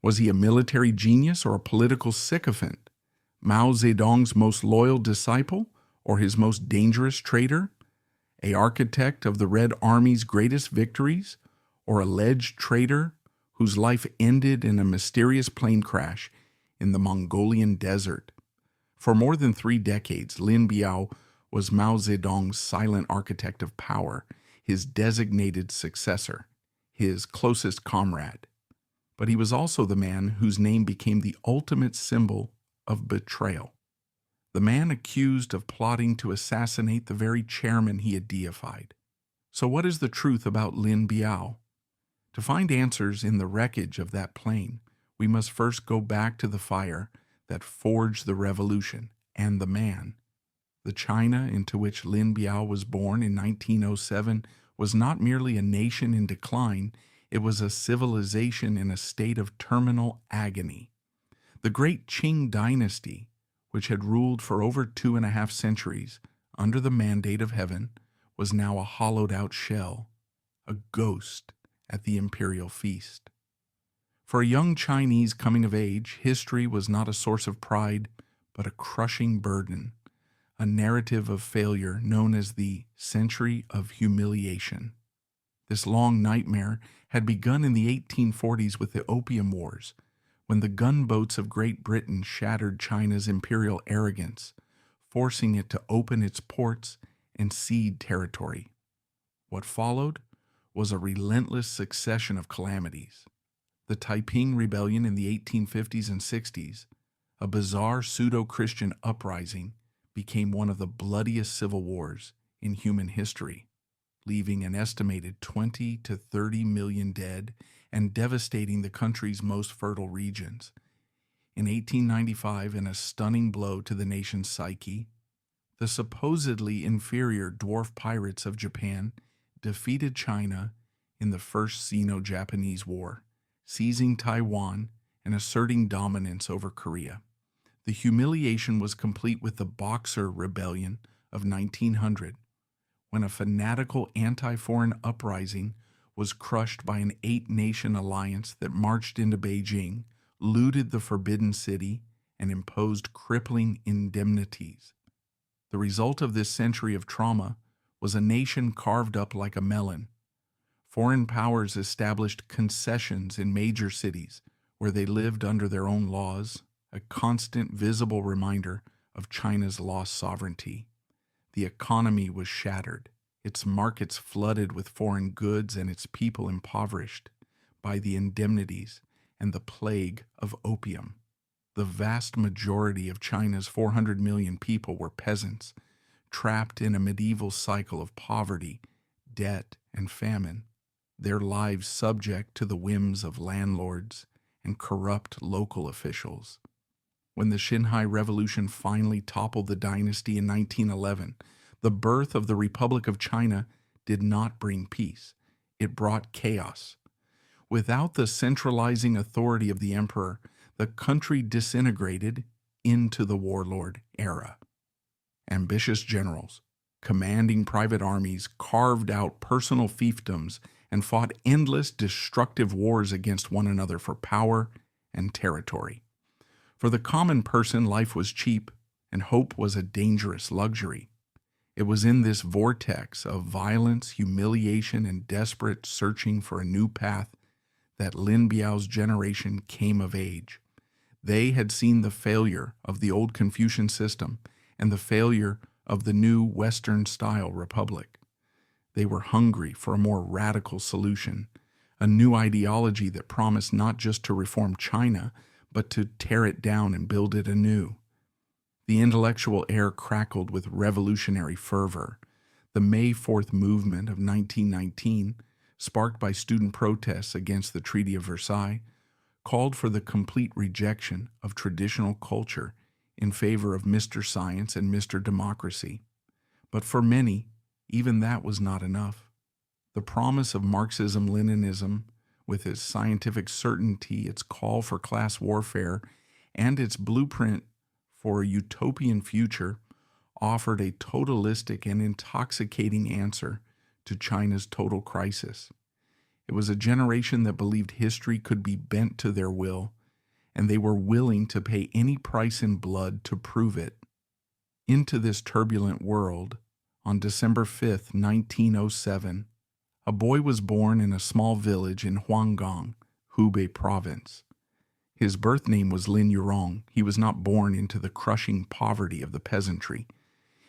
Was he a military genius or a political sycophant? Mao Zedong's most loyal disciple or his most dangerous traitor? A architect of the Red Army's greatest victories or alleged traitor whose life ended in a mysterious plane crash in the Mongolian desert? For more than 3 decades, Lin Biao was Mao Zedong's silent architect of power, his designated successor, his closest comrade. But he was also the man whose name became the ultimate symbol of betrayal. The man accused of plotting to assassinate the very chairman he had deified. So what is the truth about Lin Biao? To find answers in the wreckage of that plane, we must first go back to the fire that forged the revolution and the man. The China into which Lin Biao was born in 1907 was not merely a nation in decline, it was a civilization in a state of terminal agony. The great Qing dynasty, which had ruled for over 2.5 centuries under the mandate of heaven, was now a hollowed-out shell, a ghost at the imperial feast. For a young Chinese coming of age, history was not a source of pride, but a crushing burden, a narrative of failure known as the Century of Humiliation. This long nightmare had begun in the 1840s with the Opium Wars, when the gunboats of Great Britain shattered China's imperial arrogance, forcing it to open its ports and cede territory. What followed was a relentless succession of calamities. The Taiping Rebellion in the 1850s and 60s, a bizarre pseudo-Christian uprising, became one of the bloodiest civil wars in human history, leaving an estimated 20 to 30 million dead and devastating the country's most fertile regions. In 1895, in a stunning blow to the nation's psyche, the supposedly inferior dwarf pirates of Japan defeated China in the First Sino-Japanese War, seizing Taiwan and asserting dominance over Korea. The humiliation was complete with the Boxer Rebellion of 1900, when a fanatical anti-foreign uprising was crushed by an 8-nation alliance that marched into Beijing, looted the Forbidden City, and imposed crippling indemnities. The result of this century of trauma was a nation carved up like a melon. Foreign powers established concessions in major cities where they lived under their own laws, a constant visible reminder of China's lost sovereignty. The economy was shattered, its markets flooded with foreign goods and its people impoverished by the indemnities and the plague of opium. The vast majority of China's 400 million people were peasants, trapped in a medieval cycle of poverty, debt, and famine, their lives subject to the whims of landlords and corrupt local officials. When the Xinhai Revolution finally toppled the dynasty in 1911, the birth of the Republic of China did not bring peace. It brought chaos. Without the centralizing authority of the emperor, the country disintegrated into the warlord era. Ambitious generals, commanding private armies, carved out personal fiefdoms and fought endless destructive wars against one another for power and territory. For the common person, life was cheap, and hope was a dangerous luxury. It was in this vortex of violence, humiliation, and desperate searching for a new path that Lin Biao's generation came of age. They had seen the failure of the old Confucian system and the failure of the new Western-style republic. They were hungry for a more radical solution, a new ideology that promised not just to reform China, but to tear it down and build it anew. The intellectual air crackled with revolutionary fervor. The May 4th movement of 1919, sparked by student protests against the Treaty of Versailles, called for the complete rejection of traditional culture in favor of Mr. Science and Mr. Democracy. But for many, even that was not enough. The promise of Marxism-Leninism, with its scientific certainty, its call for class warfare, and its blueprint for a utopian future, offered a totalistic and intoxicating answer to China's total crisis. It was a generation that believed history could be bent to their will, and they were willing to pay any price in blood to prove it. Into this turbulent world, on December 5th, 1907, a boy was born in a small village in Huanggang, Hubei province. His birth name was Lin Biao. He was not born into the crushing poverty of the peasantry.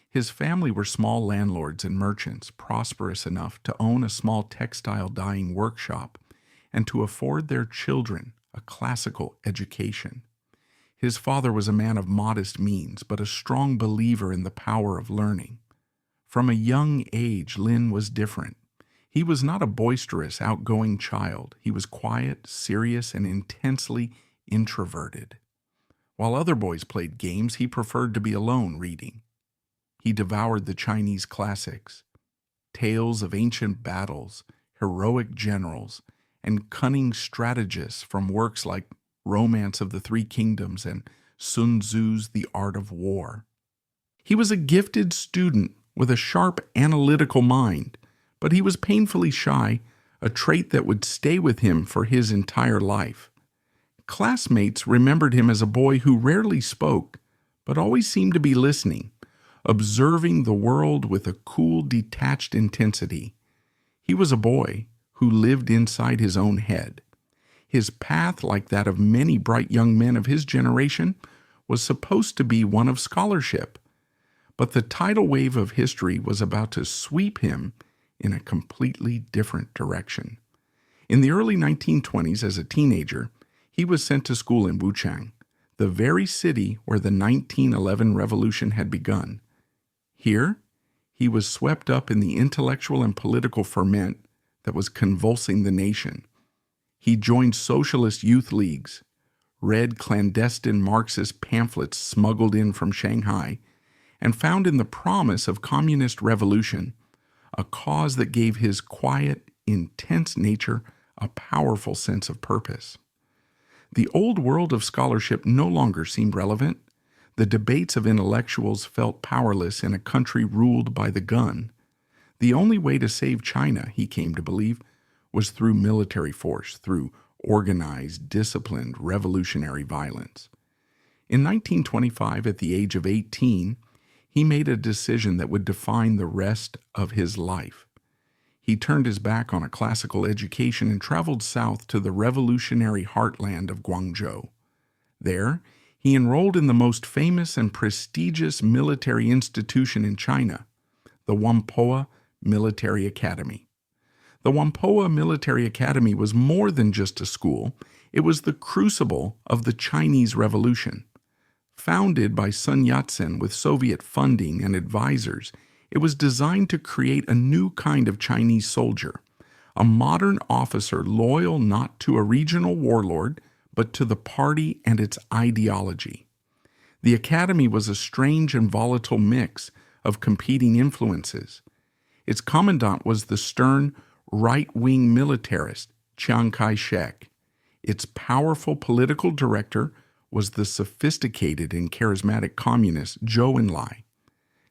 His family were small landlords and merchants, prosperous enough to own a small textile dyeing workshop and to afford their children a classical education. His father was a man of modest means, but a strong believer in the power of learning. From a young age, Lin was different. He was not a boisterous, outgoing child. He was quiet, serious, and intensely introverted. While other boys played games, he preferred to be alone reading. He devoured the Chinese classics, tales of ancient battles, heroic generals, and cunning strategists from works like Romance of the Three Kingdoms and Sun Tzu's The Art of War. He was a gifted student with a sharp analytical mind, but he was painfully shy, a trait that would stay with him for his entire life. Classmates remembered him as a boy who rarely spoke, but always seemed to be listening, observing the world with a cool, detached intensity. He was a boy who lived inside his own head. His path, like that of many bright young men of his generation, was supposed to be one of scholarship. But the tidal wave of history was about to sweep him in a completely different direction. In the early 1920s, as a teenager, he was sent to school in Wuchang, the very city where the 1911 revolution had begun. Here, he was swept up in the intellectual and political ferment that was convulsing the nation. He joined socialist youth leagues, read clandestine Marxist pamphlets smuggled in from Shanghai, and found in the promise of communist revolution a cause that gave his quiet, intense nature a powerful sense of purpose. The old world of scholarship no longer seemed relevant. The debates of intellectuals felt powerless in a country ruled by the gun. The only way to save China, he came to believe, was through military force, through organized, disciplined, revolutionary violence. In 1925, at the age of 18, he made a decision that would define the rest of his life. He turned his back on a classical education and traveled south to the revolutionary heartland of Guangzhou. There, he enrolled in the most famous and prestigious military institution in China, the Whampoa Military Academy. The Whampoa Military Academy was more than just a school. It was the crucible of the Chinese Revolution. Founded by Sun Yat-sen with Soviet funding and advisors, it was designed to create a new kind of Chinese soldier, a modern officer loyal not to a regional warlord, but to the party and its ideology. The academy was a strange and volatile mix of competing influences. Its commandant was the stern, right-wing militarist Chiang Kai-shek. Its powerful political director was the sophisticated and charismatic communist Zhou Enlai.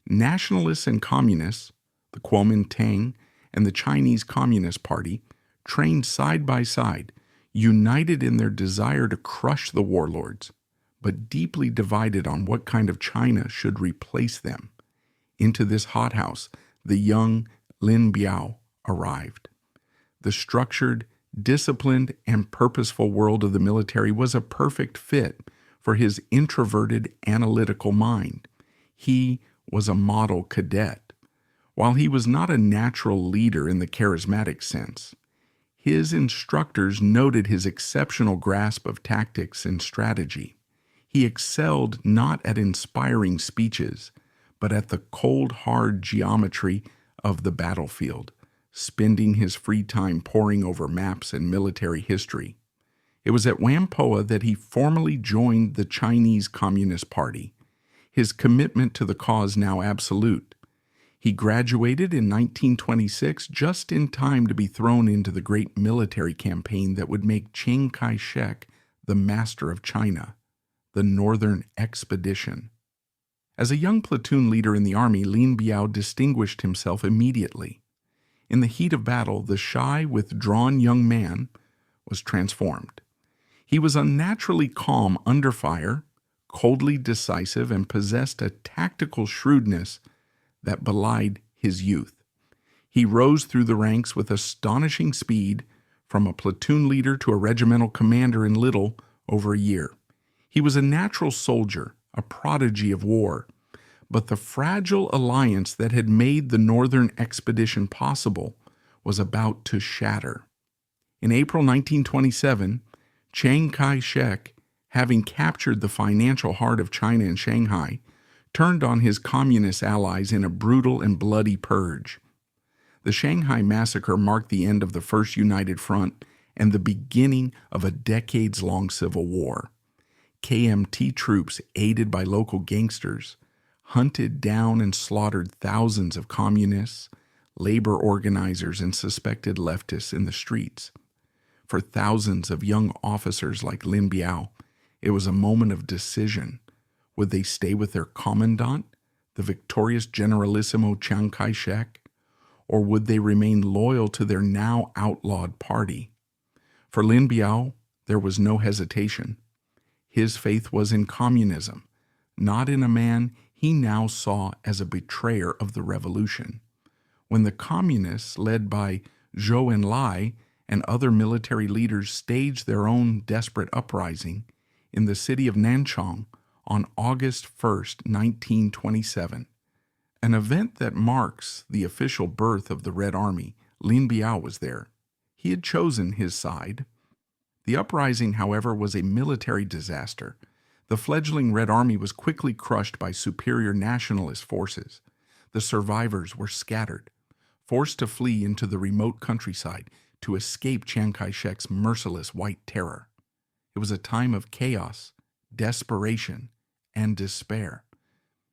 Nationalists and communists, the Kuomintang and the Chinese Communist Party, trained side by side, united in their desire to crush the warlords, but deeply divided on what kind of China should replace them. Into this hothouse, the young Lin Biao arrived. The structured, disciplined, and purposeful world of the military was a perfect fit for his introverted, analytical mind. He was a model cadet. While he was not a natural leader in the charismatic sense, his instructors noted his exceptional grasp of tactics and strategy. He excelled not at inspiring speeches, but at the cold, hard geometry of the battlefield, spending his free time poring over maps and military history. It was at Whampoa that he formally joined the Chinese Communist Party, his commitment to the cause now absolute. He graduated in 1926 just in time to be thrown into the great military campaign that would make Chiang Kai-shek the master of China, the Northern Expedition. As a young platoon leader in the army, Lin Biao distinguished himself immediately. In the heat of battle, the shy, withdrawn young man was transformed. He was unnaturally calm under fire, coldly decisive, and possessed a tactical shrewdness that belied his youth. He rose through the ranks with astonishing speed, from a platoon leader to a regimental commander in little over a year. He was a natural soldier, a prodigy of war, but the fragile alliance that had made the northern expedition possible was about to shatter. In April 1927, Chiang Kai-shek, having captured the financial heart of China and Shanghai, turned on his communist allies in a brutal and bloody purge. The Shanghai Massacre marked the end of the First United Front and the beginning of a decades-long civil war. KMT troops, aided by local gangsters, hunted down and slaughtered thousands of communists, labor organizers, and suspected leftists in the streets. For thousands of young officers like Lin Biao, it was a moment of decision. Would they stay with their commandant, the victorious Generalissimo Chiang Kai-shek, or would they remain loyal to their now outlawed party? For Lin Biao, there was no hesitation. His faith was in communism, not in a man he now saw as a betrayer of the revolution. When the communists, led by Zhou Enlai and other military leaders, staged their own desperate uprising in the city of Nanchang on August 1st, 1927, an event that marks the official birth of the Red Army, Lin Biao was there. He had chosen his side. The uprising, however, was a military disaster. The fledgling Red Army was quickly crushed by superior nationalist forces. The survivors were scattered, forced to flee into the remote countryside to escape Chiang Kai-shek's merciless white terror. It was a time of chaos, desperation, and despair.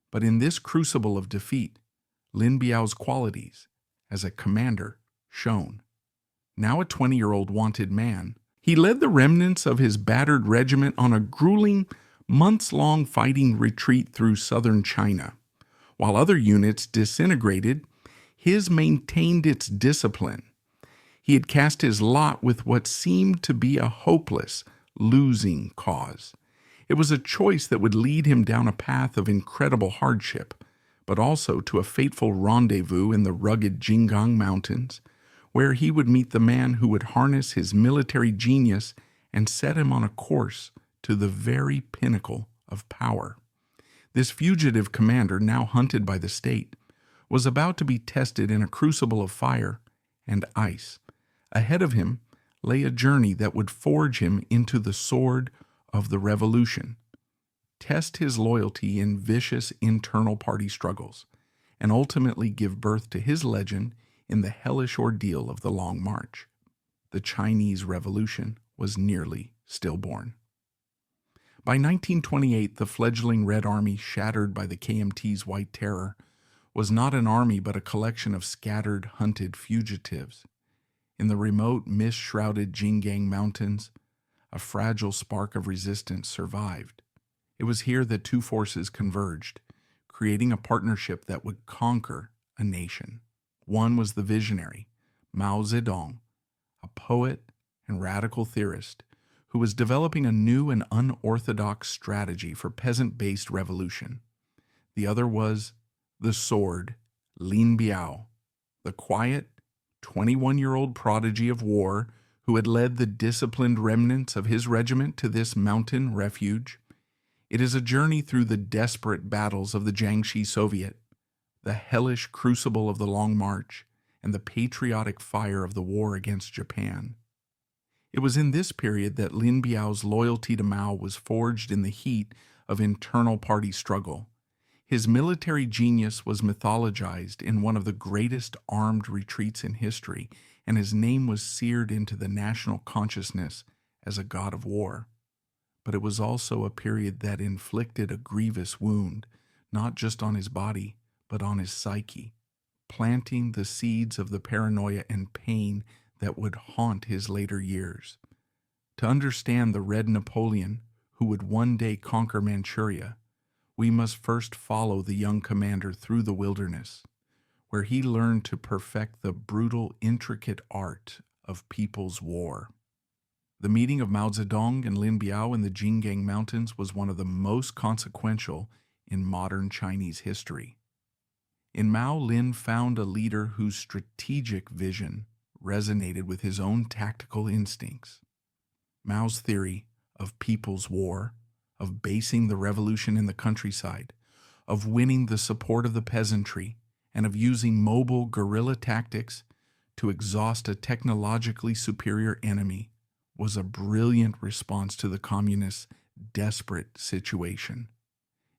But in this crucible of defeat, Lin Biao's qualities as a commander shone. Now a 20-year-old wanted man, he led the remnants of his battered regiment on a grueling, months-long fighting retreat through southern China. While other units disintegrated, his maintained its discipline. He had cast his lot with what seemed to be a hopeless, losing cause. It was a choice that would lead him down a path of incredible hardship, but also to a fateful rendezvous in the rugged Jinggang Mountains, where he would meet the man who would harness his military genius and set him on a course to the very pinnacle of power. This fugitive commander, now hunted by the state, was about to be tested in a crucible of fire and ice. Ahead of him lay a journey that would forge him into the sword of the revolution, test his loyalty in vicious internal party struggles, and ultimately give birth to his legend in the hellish ordeal of the Long March. The Chinese Revolution was nearly stillborn. By 1928, the fledgling Red Army, shattered by the KMT's White Terror, was not an army but a collection of scattered, hunted fugitives. In the remote, mist-shrouded Jinggang Mountains, a fragile spark of resistance survived. It was here that two forces converged, creating a partnership that would conquer a nation. One was the visionary, Mao Zedong, a poet and radical theorist who was developing a new and unorthodox strategy for peasant-based revolution. The other was the sword, Lin Biao, the quiet, 21-year-old prodigy of war who had led the disciplined remnants of his regiment to this mountain refuge. It is a journey through the desperate battles of the Jiangxi Soviet, the hellish crucible of the Long March, and the patriotic fire of the war against Japan. It was in this period that Lin Biao's loyalty to Mao was forged in the heat of internal party struggle. His military genius was mythologized in one of the greatest armed retreats in history, and his name was seared into the national consciousness as a god of war. But it was also a period that inflicted a grievous wound, not just on his body, but on his psyche, planting the seeds of the paranoia and pain that would haunt his later years. To understand the Red Napoleon, who would one day conquer Manchuria, we must first follow the young commander through the wilderness, where he learned to perfect the brutal, intricate art of people's war. The meeting of Mao Zedong and Lin Biao in the Jinggang Mountains was one of the most consequential in modern Chinese history. In Mao, Lin found a leader whose strategic vision resonated with his own tactical instincts. Mao's theory of people's war, of basing the revolution in the countryside, of winning the support of the peasantry, and of using mobile guerrilla tactics to exhaust a technologically superior enemy, was a brilliant response to the communists' desperate situation.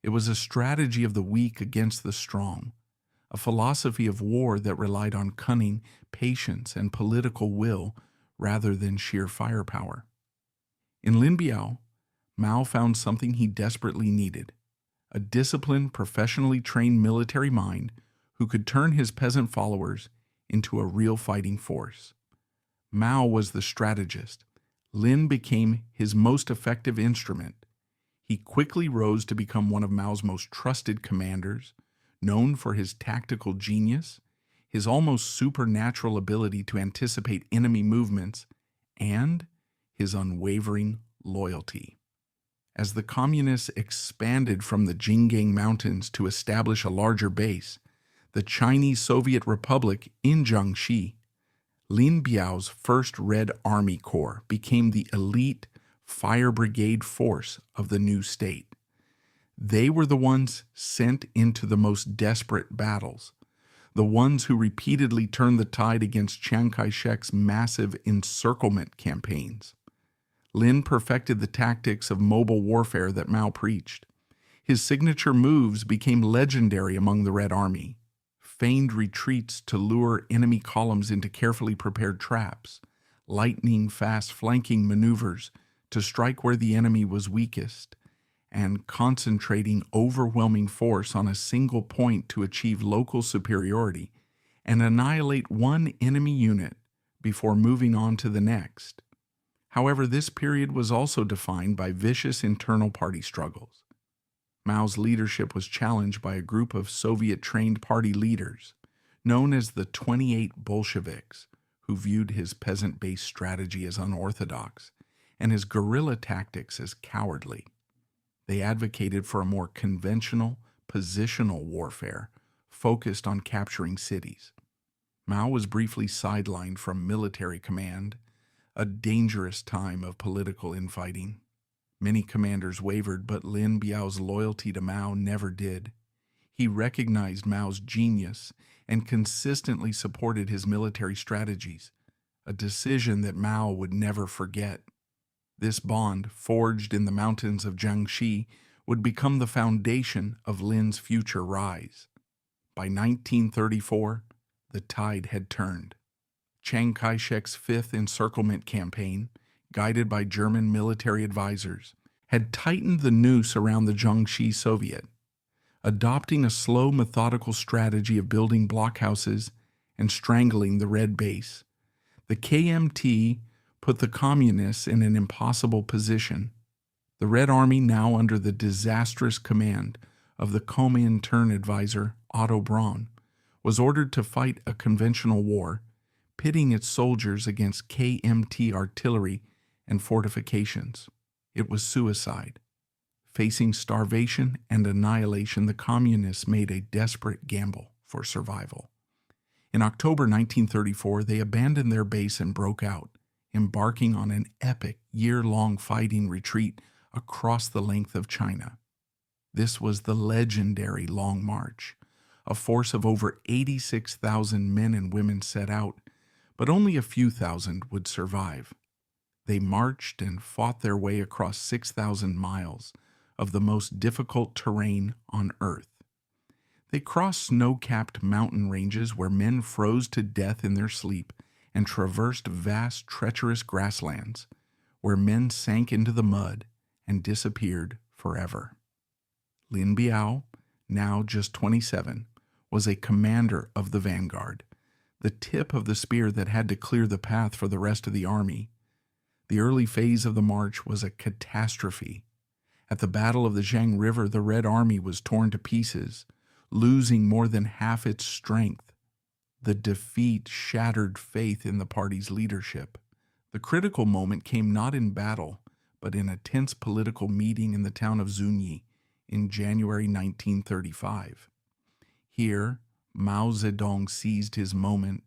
It was a strategy of the weak against the strong, a philosophy of war that relied on cunning, patience, and political will rather than sheer firepower. In Lin Biao, Mao found something he desperately needed: a disciplined, professionally trained military mind who could turn his peasant followers into a real fighting force. Mao was the strategist. Lin became his most effective instrument. He quickly rose to become one of Mao's most trusted commanders, known for his tactical genius, his almost supernatural ability to anticipate enemy movements, and his unwavering loyalty. As the communists expanded from the Jinggang Mountains to establish a larger base, the Chinese Soviet Republic in Jiangxi, Lin Biao's First Red Army Corps became the elite fire brigade force of the new state. They were the ones sent into the most desperate battles, the ones who repeatedly turned the tide against Chiang Kai-shek's massive encirclement campaigns. Lin perfected the tactics of mobile warfare that Mao preached. His signature moves became legendary among the Red Army: feigned retreats to lure enemy columns into carefully prepared traps, lightning-fast flanking maneuvers to strike where the enemy was weakest, and concentrating overwhelming force on a single point to achieve local superiority and annihilate one enemy unit before moving on to the next. However, this period was also defined by vicious internal party struggles. Mao's leadership was challenged by a group of Soviet-trained party leaders, known as the 28 Bolsheviks, who viewed his peasant-based strategy as unorthodox and his guerrilla tactics as cowardly. They advocated for a more conventional, positional warfare focused on capturing cities. Mao was briefly sidelined from military command, a dangerous time of political infighting. Many commanders wavered, but Lin Biao's loyalty to Mao never did. He recognized Mao's genius and consistently supported his military strategies, a decision that Mao would never forget. This bond, forged in the mountains of Jiangxi, would become the foundation of Lin's future rise. By 1934, the tide had turned. Chiang Kai-shek's Fifth Encirclement Campaign, guided by German military advisors, had tightened the noose around the Jiangxi Soviet, adopting a slow, methodical strategy of building blockhouses and strangling the Red Base. The KMT put the communists in an impossible position. The Red Army, now under the disastrous command of the Comintern advisor Otto Braun, was ordered to fight a conventional war, pitting its soldiers against KMT artillery and fortifications. It was suicide. Facing starvation and annihilation, the communists made a desperate gamble for survival. In October 1934, they abandoned their base and broke out, embarking on an epic year-long fighting retreat across the length of China. This was the legendary Long March. A force of over 86,000 men and women set out, but only a few thousand would survive. They marched and fought their way across 6,000 miles of the most difficult terrain on Earth. They crossed snow-capped mountain ranges where men froze to death in their sleep and traversed vast, treacherous grasslands where men sank into the mud and disappeared forever. Lin Biao, now just 27, was a commander of the vanguard, the tip of the spear that had to clear the path for the rest of the army. The early phase of the march was a catastrophe. At the Battle of the Jiang River, the Red Army was torn to pieces, losing more than half its strength The defeat shattered faith in the party's leadership. The critical moment came not in battle, but in a tense political meeting in the town of Zunyi in January 1935. Here, Mao Zedong seized his moment,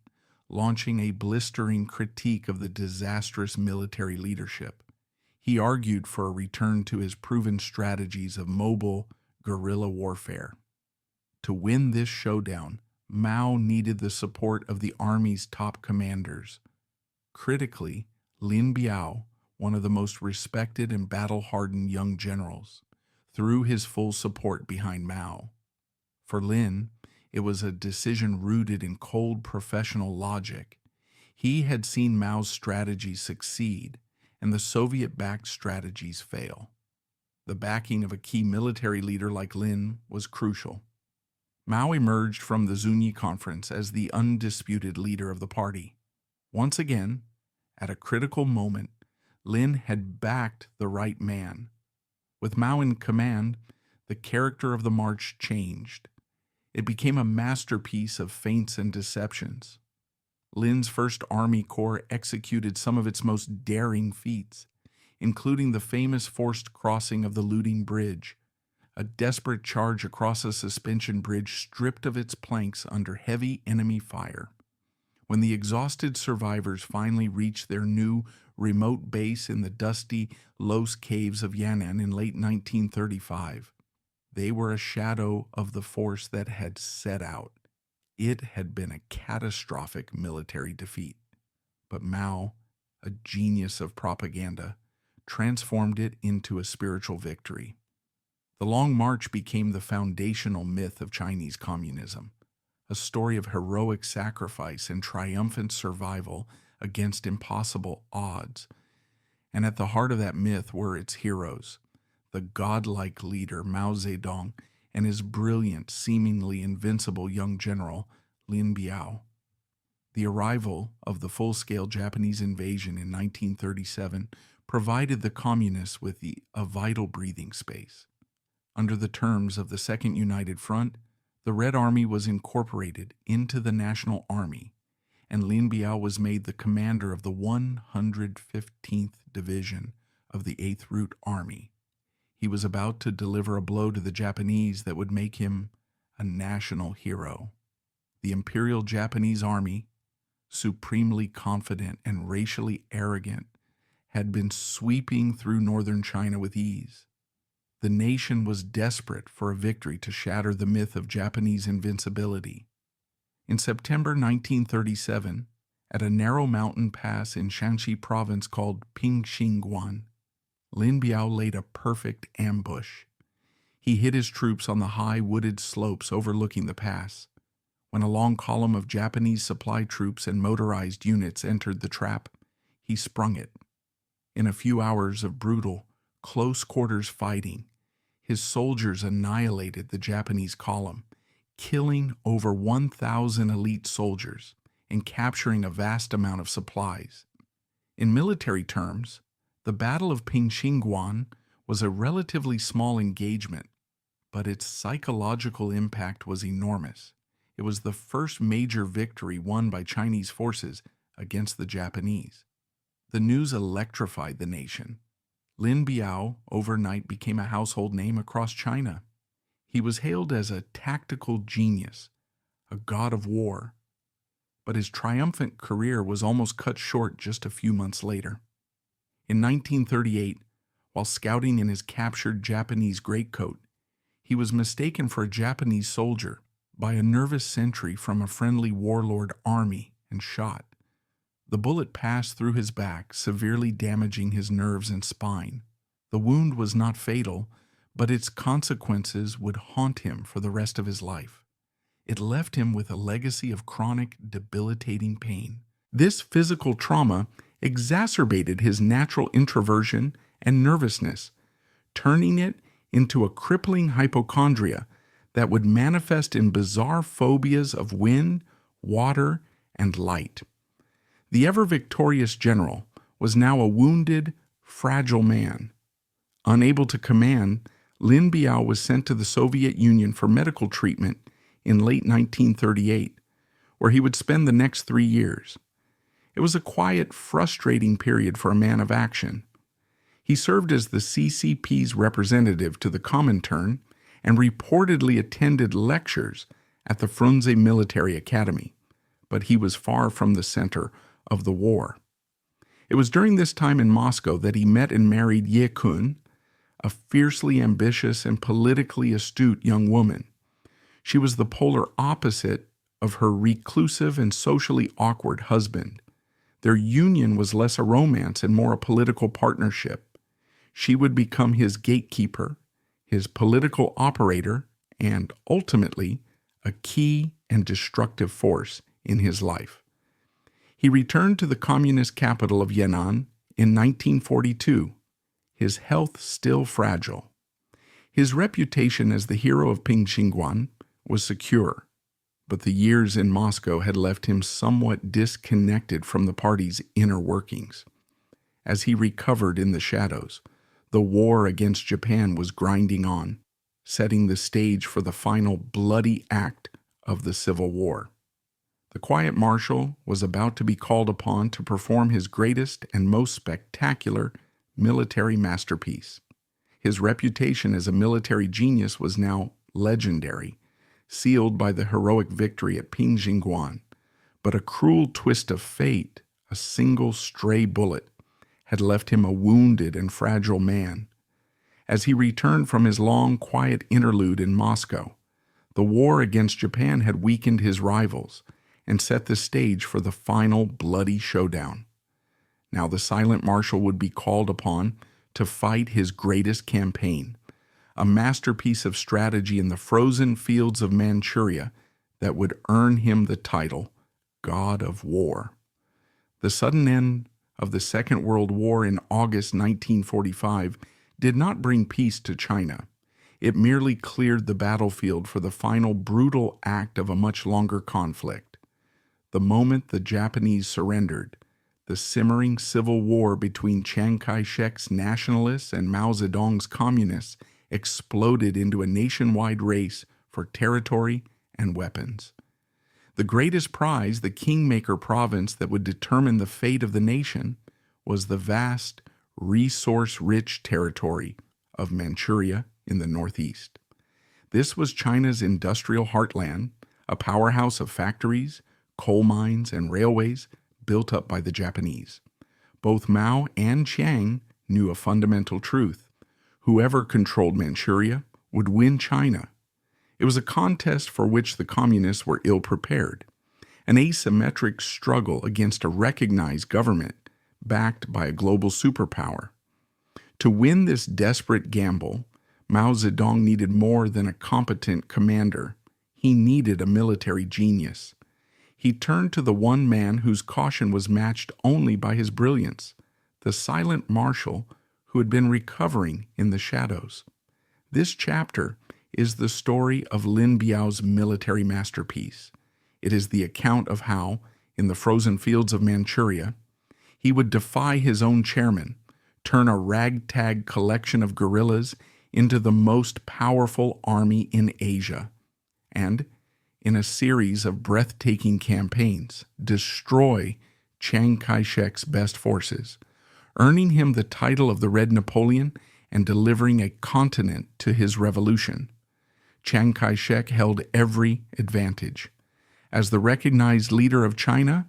launching a blistering critique of the disastrous military leadership. He argued for a return to his proven strategies of mobile guerrilla warfare. To win this showdown, Mao needed the support of the army's top commanders. Critically, Lin Biao, one of the most respected and battle-hardened young generals, threw his full support behind Mao. For Lin, it was a decision rooted in cold professional logic. He had seen Mao's strategies succeed and the Soviet-backed strategies fail. The backing of a key military leader like Lin was crucial. Mao emerged from the Zunyi Conference as the undisputed leader of the party. Once again, at a critical moment, Lin had backed the right man. With Mao in command, the character of the march changed. It became a masterpiece of feints and deceptions. Lin's First Army Corps executed some of its most daring feats, including the famous forced crossing of the Looting Bridge, a desperate charge across a suspension bridge stripped of its planks under heavy enemy fire. When the exhausted survivors finally reached their new remote base in the dusty Los Caves of Yan'an in late 1935, they were a shadow of the force that had set out. It had been a catastrophic military defeat, but Mao, a genius of propaganda, transformed it into a spiritual victory. The Long March became the foundational myth of Chinese communism, a story of heroic sacrifice and triumphant survival against impossible odds. And at the heart of that myth were its heroes, the godlike leader Mao Zedong and his brilliant, seemingly invincible young general, Lin Biao. The arrival of the full-scale Japanese invasion in 1937 provided the communists with a vital breathing space. Under the terms of the Second United Front, the Red Army was incorporated into the National Army, and Lin Biao was made the commander of the 115th Division of the 8th Route Army. He was about to deliver a blow to the Japanese that would make him a national hero. The Imperial Japanese Army, supremely confident and racially arrogant, had been sweeping through northern China with ease. The nation was desperate for a victory to shatter the myth of Japanese invincibility. In September 1937, at a narrow mountain pass in Shanxi province called Pingxingguan, Lin Biao laid a perfect ambush. He hid his troops on the high wooded slopes overlooking the pass. When a long column of Japanese supply troops and motorized units entered the trap, he sprung it. In a few hours of brutal, close-quarters fighting, his soldiers annihilated the Japanese column, killing over 1,000 elite soldiers and capturing a vast amount of supplies. In military terms, the Battle of Pingxingguan was a relatively small engagement, but its psychological impact was enormous. It was the first major victory won by Chinese forces against the Japanese. The news electrified the nation. Lin Biao overnight became a household name across China. He was hailed as a tactical genius, a god of war. But his triumphant career was almost cut short just a few months later. In 1938, while scouting in his captured Japanese greatcoat, he was mistaken for a Japanese soldier by a nervous sentry from a friendly warlord army and shot. The bullet passed through his back, severely damaging his nerves and spine. The wound was not fatal, but its consequences would haunt him for the rest of his life. It left him with a legacy of chronic, debilitating pain. This physical trauma exacerbated his natural introversion and nervousness, turning it into a crippling hypochondria that would manifest in bizarre phobias of wind, water, and light. The ever-victorious general was now a wounded, fragile man. Unable to command, Lin Biao was sent to the Soviet Union for medical treatment in late 1938, where he would spend the next 3 years. It was a quiet, frustrating period for a man of action. He served as the CCP's representative to the Comintern and reportedly attended lectures at the Frunze Military Academy, but he was far from the center of the war. It was during this time in Moscow that he met and married Ye Kun, a fiercely ambitious and politically astute young woman. She was the polar opposite of her reclusive and socially awkward husband. Their union was less a romance and more a political partnership. She would become his gatekeeper, his political operator, and ultimately a key and destructive force in his life. He returned to the communist capital of Yan'an in 1942, his health still fragile. His reputation as the hero of Pingxingguan was secure, but the years in Moscow had left him somewhat disconnected from the party's inner workings. As he recovered in the shadows, the war against Japan was grinding on, setting the stage for the final bloody act of the Civil War. The quiet marshal was about to be called upon to perform his greatest and most spectacular military masterpiece. His reputation as a military genius was now legendary, sealed by the heroic victory at Pingxingguan. But a cruel twist of fate, a single stray bullet, had left him a wounded and fragile man. As he returned from his long, quiet interlude in Moscow, the war against Japan had weakened his rivals and set the stage for the final bloody showdown. Now the silent marshal would be called upon to fight his greatest campaign, a masterpiece of strategy in the frozen fields of Manchuria that would earn him the title God of War. The sudden end of the Second World War in August 1945 did not bring peace to China. It merely cleared the battlefield for the final brutal act of a much longer conflict. The moment the Japanese surrendered, the simmering civil war between Chiang Kai-shek's nationalists and Mao Zedong's communists exploded into a nationwide race for territory and weapons. The greatest prize, the kingmaker province that would determine the fate of the nation, was the vast, resource-rich territory of Manchuria in the northeast. This was China's industrial heartland, a powerhouse of factories, coal mines, and railways built up by the Japanese. Both Mao and Chiang knew a fundamental truth: whoever controlled Manchuria would win China. It was a contest for which the communists were ill-prepared, an asymmetric struggle against a recognized government backed by a global superpower. To win this desperate gamble, Mao Zedong needed more than a competent commander. He needed a military genius. He turned to the one man whose caution was matched only by his brilliance, the silent marshal who had been recovering in the shadows. This chapter is the story of Lin Biao's military masterpiece. It is the account of how, in the frozen fields of Manchuria, he would defy his own chairman, turn a ragtag collection of guerrillas into the most powerful army in Asia, and, in a series of breathtaking campaigns, destroy Chiang Kai-shek's best forces, earning him the title of the Red Napoleon and delivering a continent to his revolution. Chiang Kai-shek held every advantage. As the recognized leader of China,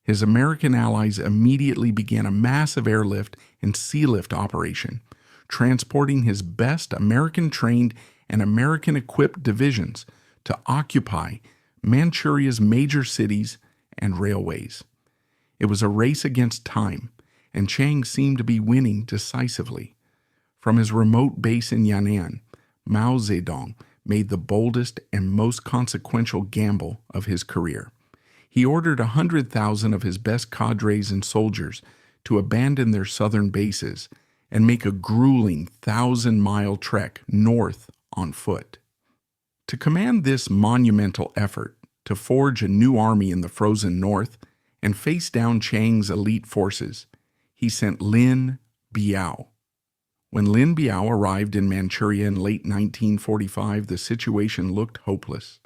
his American allies immediately began a massive airlift and sealift operation, transporting his best American-trained and American-equipped divisions to occupy Manchuria's major cities and railways. It was a race against time, and Chiang seemed to be winning decisively. From his remote base in Yan'an, Mao Zedong made the boldest and most consequential gamble of his career. He ordered 100,000 of his best cadres and soldiers to abandon their southern bases and make a grueling 1,000-mile trek north on foot. To command this monumental effort to forge a new army in the frozen north and face down Chiang's elite forces, he sent Lin Biao. When Lin Biao arrived in Manchuria in late 1945, the situation looked hopeless.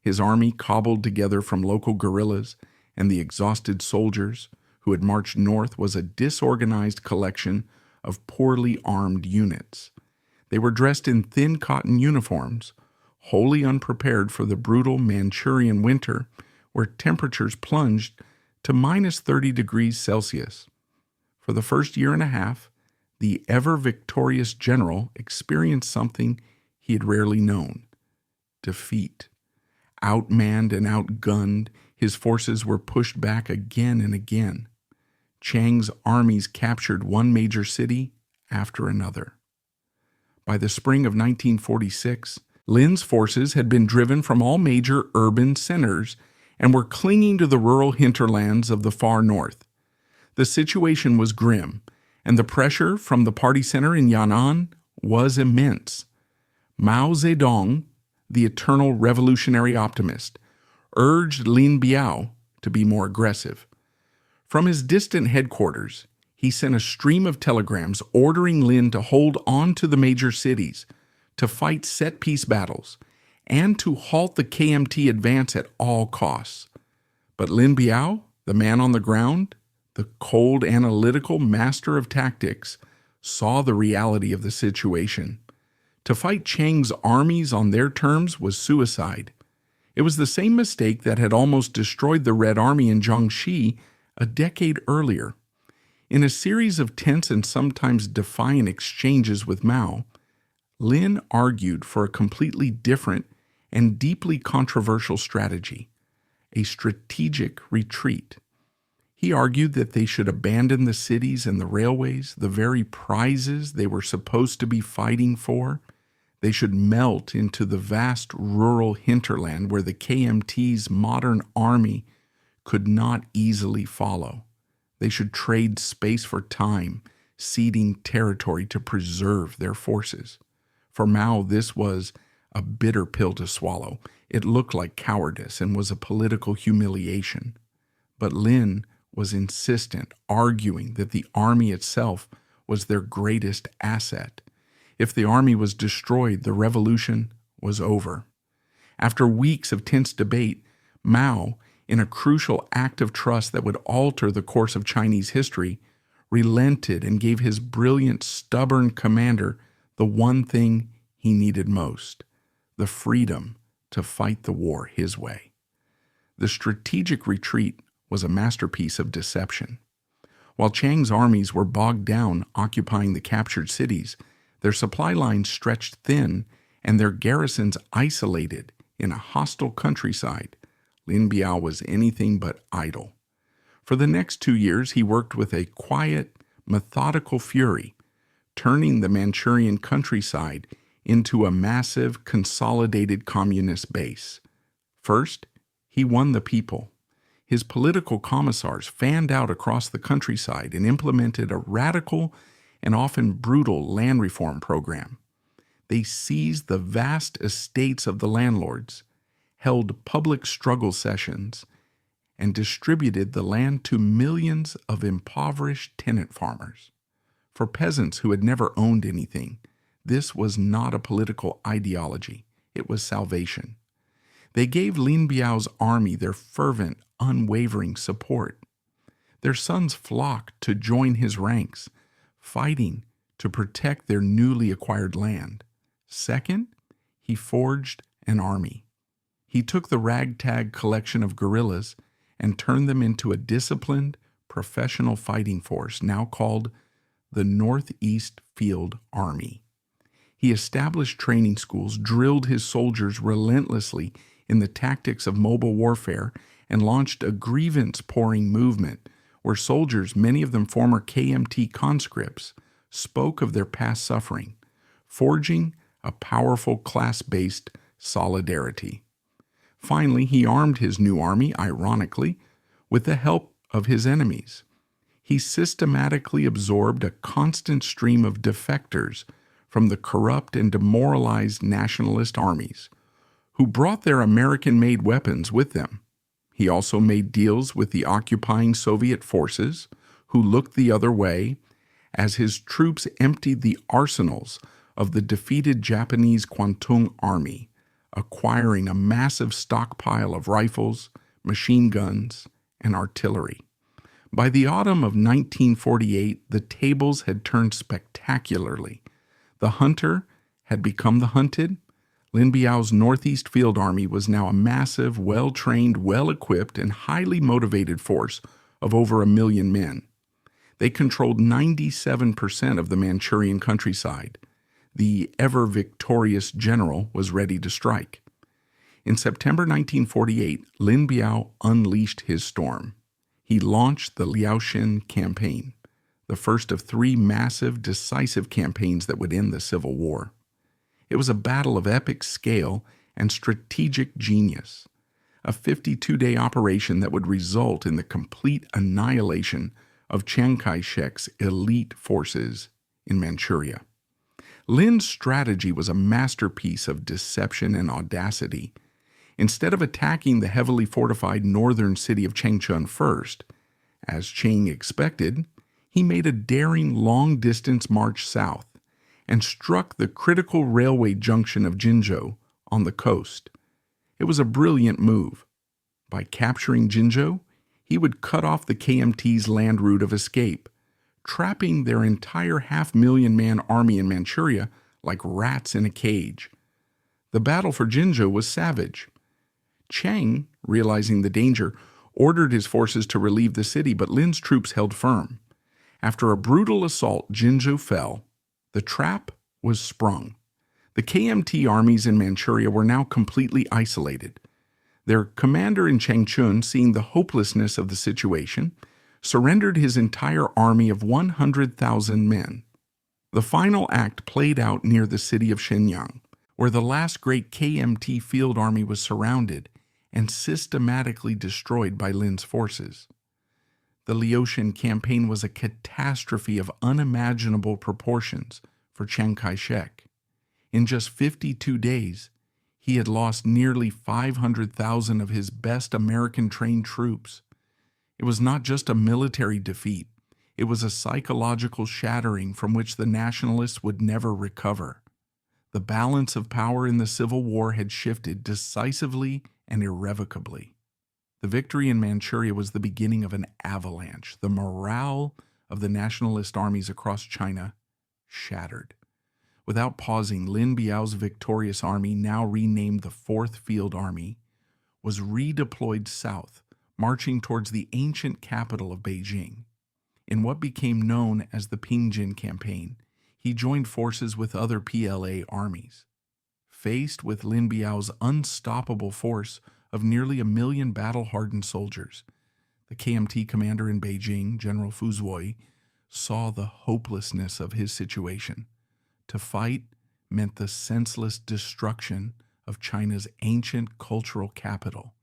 his army cobbled together from local guerrillas and the exhausted soldiers who had marched north was a disorganized collection of poorly armed units. They were dressed in thin cotton uniforms, wholly unprepared for the brutal Manchurian winter where temperatures plunged to minus 30 degrees Celsius. For the first year and a half, the ever-victorious general experienced something he had rarely known: defeat. Outmanned and outgunned, his forces were pushed back again and again. Chiang's armies captured one major city after another. By the spring of 1946, Lin's forces had been driven from all major urban centers and were clinging to the rural hinterlands of the far north. The situation was grim, and the pressure from the party center in Yan'an was immense. Mao Zedong, the eternal revolutionary optimist, urged Lin Biao to be more aggressive. From his distant headquarters, he sent a stream of telegrams ordering Lin to hold on to the major cities, to fight set-piece battles, and to halt the KMT advance at all costs. But Lin Biao, the man on the ground, the cold analytical master of tactics, saw the reality of the situation. To fight Chiang's armies on their terms was suicide. It was the same mistake that had almost destroyed the Red Army in Jiangxi a decade earlier. In a series of tense and sometimes defiant exchanges with Mao, Lin argued for a completely different and deeply controversial strategy: a strategic retreat. He argued that they should abandon the cities and the railways, the very prizes they were supposed to be fighting for. They should melt into the vast rural hinterland where the KMT's modern army could not easily follow. They should trade space for time, ceding territory to preserve their forces. For Mao, this was a bitter pill to swallow. It looked like cowardice and was a political humiliation. But Lin was insistent, arguing that the army itself was their greatest asset. If the army was destroyed, the revolution was over. After weeks of tense debate, Mao, in a crucial act of trust that would alter the course of Chinese history, relented and gave his brilliant, stubborn commander the one thing he needed most: the freedom to fight the war his way. The strategic retreat was a masterpiece of deception. While Chiang's armies were bogged down occupying the captured cities, their supply lines stretched thin and their garrisons isolated in a hostile countryside, Lin Biao was anything but idle. For the next 2 years, he worked with a quiet, methodical fury, turning the Manchurian countryside into a massive, consolidated communist base. First, he won the people. His political commissars fanned out across the countryside and implemented a radical and often brutal land reform program. They seized the vast estates of the landlords, held public struggle sessions, and distributed the land to millions of impoverished tenant farmers. For peasants who had never owned anything, this was not a political ideology. It was salvation. They gave Lin Biao's army their fervent, unwavering support. Their sons flocked to join his ranks, fighting to protect their newly acquired land. Second, he forged an army. He took the ragtag collection of guerrillas and turned them into a disciplined, professional fighting force, now called the Northeast Field Army. He established training schools, drilled his soldiers relentlessly in the tactics of mobile warfare, and launched a grievance-pouring movement where soldiers, many of them former KMT conscripts, spoke of their past suffering, forging a powerful class-based solidarity. Finally, he armed his new army, ironically, with the help of his enemies. He systematically absorbed a constant stream of defectors from the corrupt and demoralized nationalist armies, who brought their American-made weapons with them. He also made deals with the occupying Soviet forces, who looked the other way as his troops emptied the arsenals of the defeated Japanese Kwantung Army, acquiring a massive stockpile of rifles, machine guns, and artillery. By the autumn of 1948, the tables had turned spectacularly. The hunter had become the hunted. Lin Biao's Northeast Field Army was now a massive, well-trained, well-equipped, and highly motivated force of over 1 million men. They controlled 97% of the Manchurian countryside. The ever-victorious general was ready to strike. In September 1948, Lin Biao unleashed his storm. He launched the Liaoshen campaign, the first of 3 massive, decisive campaigns that would end the Civil War. It was a battle of epic scale and strategic genius, a 52-day operation that would result in the complete annihilation of Chiang Kai-shek's elite forces in Manchuria. Lin's strategy was a masterpiece of deception and audacity. Instead of attacking the heavily fortified northern city of Changchun first, as Chiang expected, he made a daring long-distance march south and struck the critical railway junction of Jinzhou on the coast. It was a brilliant move. By capturing Jinzhou, he would cut off the KMT's land route of escape, trapping their entire 500,000-man army in Manchuria like rats in a cage. The battle for Jinzhou was savage. Chiang, realizing the danger, ordered his forces to relieve the city, but Lin's troops held firm. After a brutal assault, Jinzhou fell. The trap was sprung. The KMT armies in Manchuria were now completely isolated. Their commander in Changchun, seeing the hopelessness of the situation, surrendered his entire army of 100,000 men. The final act played out near the city of Shenyang, where the last great KMT field army was surrounded and systematically destroyed by Lin's forces. The Liaoshen campaign was a catastrophe of unimaginable proportions for Chiang Kai-shek. In just 52 days, he had lost nearly 500,000 of his best American-trained troops. It was not just a military defeat. It was a psychological shattering from which the nationalists would never recover. The balance of power in the Civil War had shifted decisively and irrevocably. The victory in Manchuria was the beginning of an avalanche. The morale of the nationalist armies across China shattered. Without pausing, Lin Biao's victorious army, now renamed the 4th Field Army, was redeployed south, marching towards the ancient capital of Beijing. In what became known as the Pingjin Campaign, he joined forces with other PLA armies. Faced with Lin Biao's unstoppable force of nearly 1 million battle-hardened soldiers, the KMT commander in Beijing, General Fu Zui, saw the hopelessness of his situation. To fight meant the senseless destruction of China's ancient cultural capital.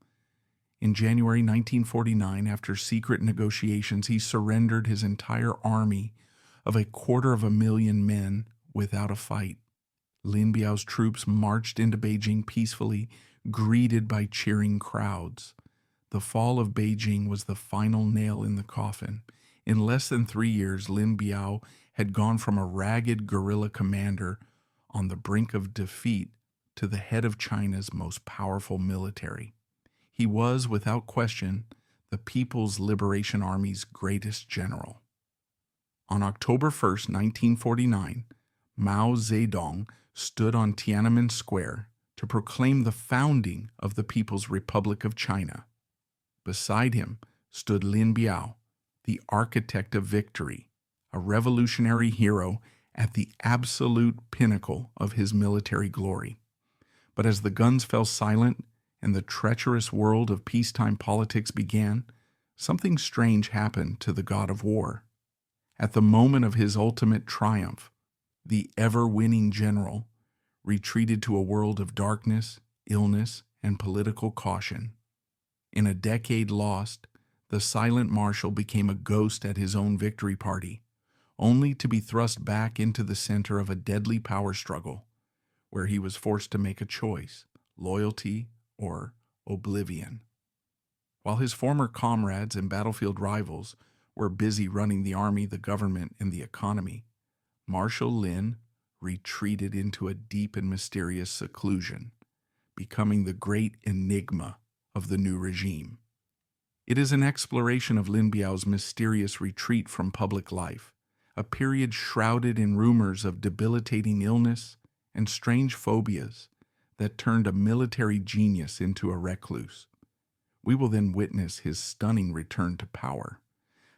In January 1949, after secret negotiations, he surrendered his entire army of 250,000 men without a fight. Lin Biao's troops marched into Beijing peacefully, greeted by cheering crowds. The fall of Beijing was the final nail in the coffin. In less than 3 years, Lin Biao had gone from a ragged guerrilla commander on the brink of defeat to the head of China's most powerful military. He was, without question, the People's Liberation Army's greatest general. On October 1st, 1949, Mao Zedong stood on Tiananmen Square to proclaim the founding of the People's Republic of China. Beside him stood Lin Biao, the architect of victory, a revolutionary hero at the absolute pinnacle of his military glory. But as the guns fell silent and the treacherous world of peacetime politics began, something strange happened to the god of war. At the moment of his ultimate triumph, the ever-winning general retreated to a world of darkness, illness, and political caution. In a decade lost, the silent marshal became a ghost at his own victory party, only to be thrust back into the center of a deadly power struggle, where he was forced to make a choice: loyalty or oblivion. While his former comrades and battlefield rivals were busy running the army, the government, and the economy, Marshal Lin retreated into a deep and mysterious seclusion. becoming the great enigma of the new regime. It is an exploration of Lin Biao's mysterious retreat from public life, a period shrouded in rumors of debilitating illness and strange phobias that turned a military genius into a recluse. We will then witness his stunning return to power,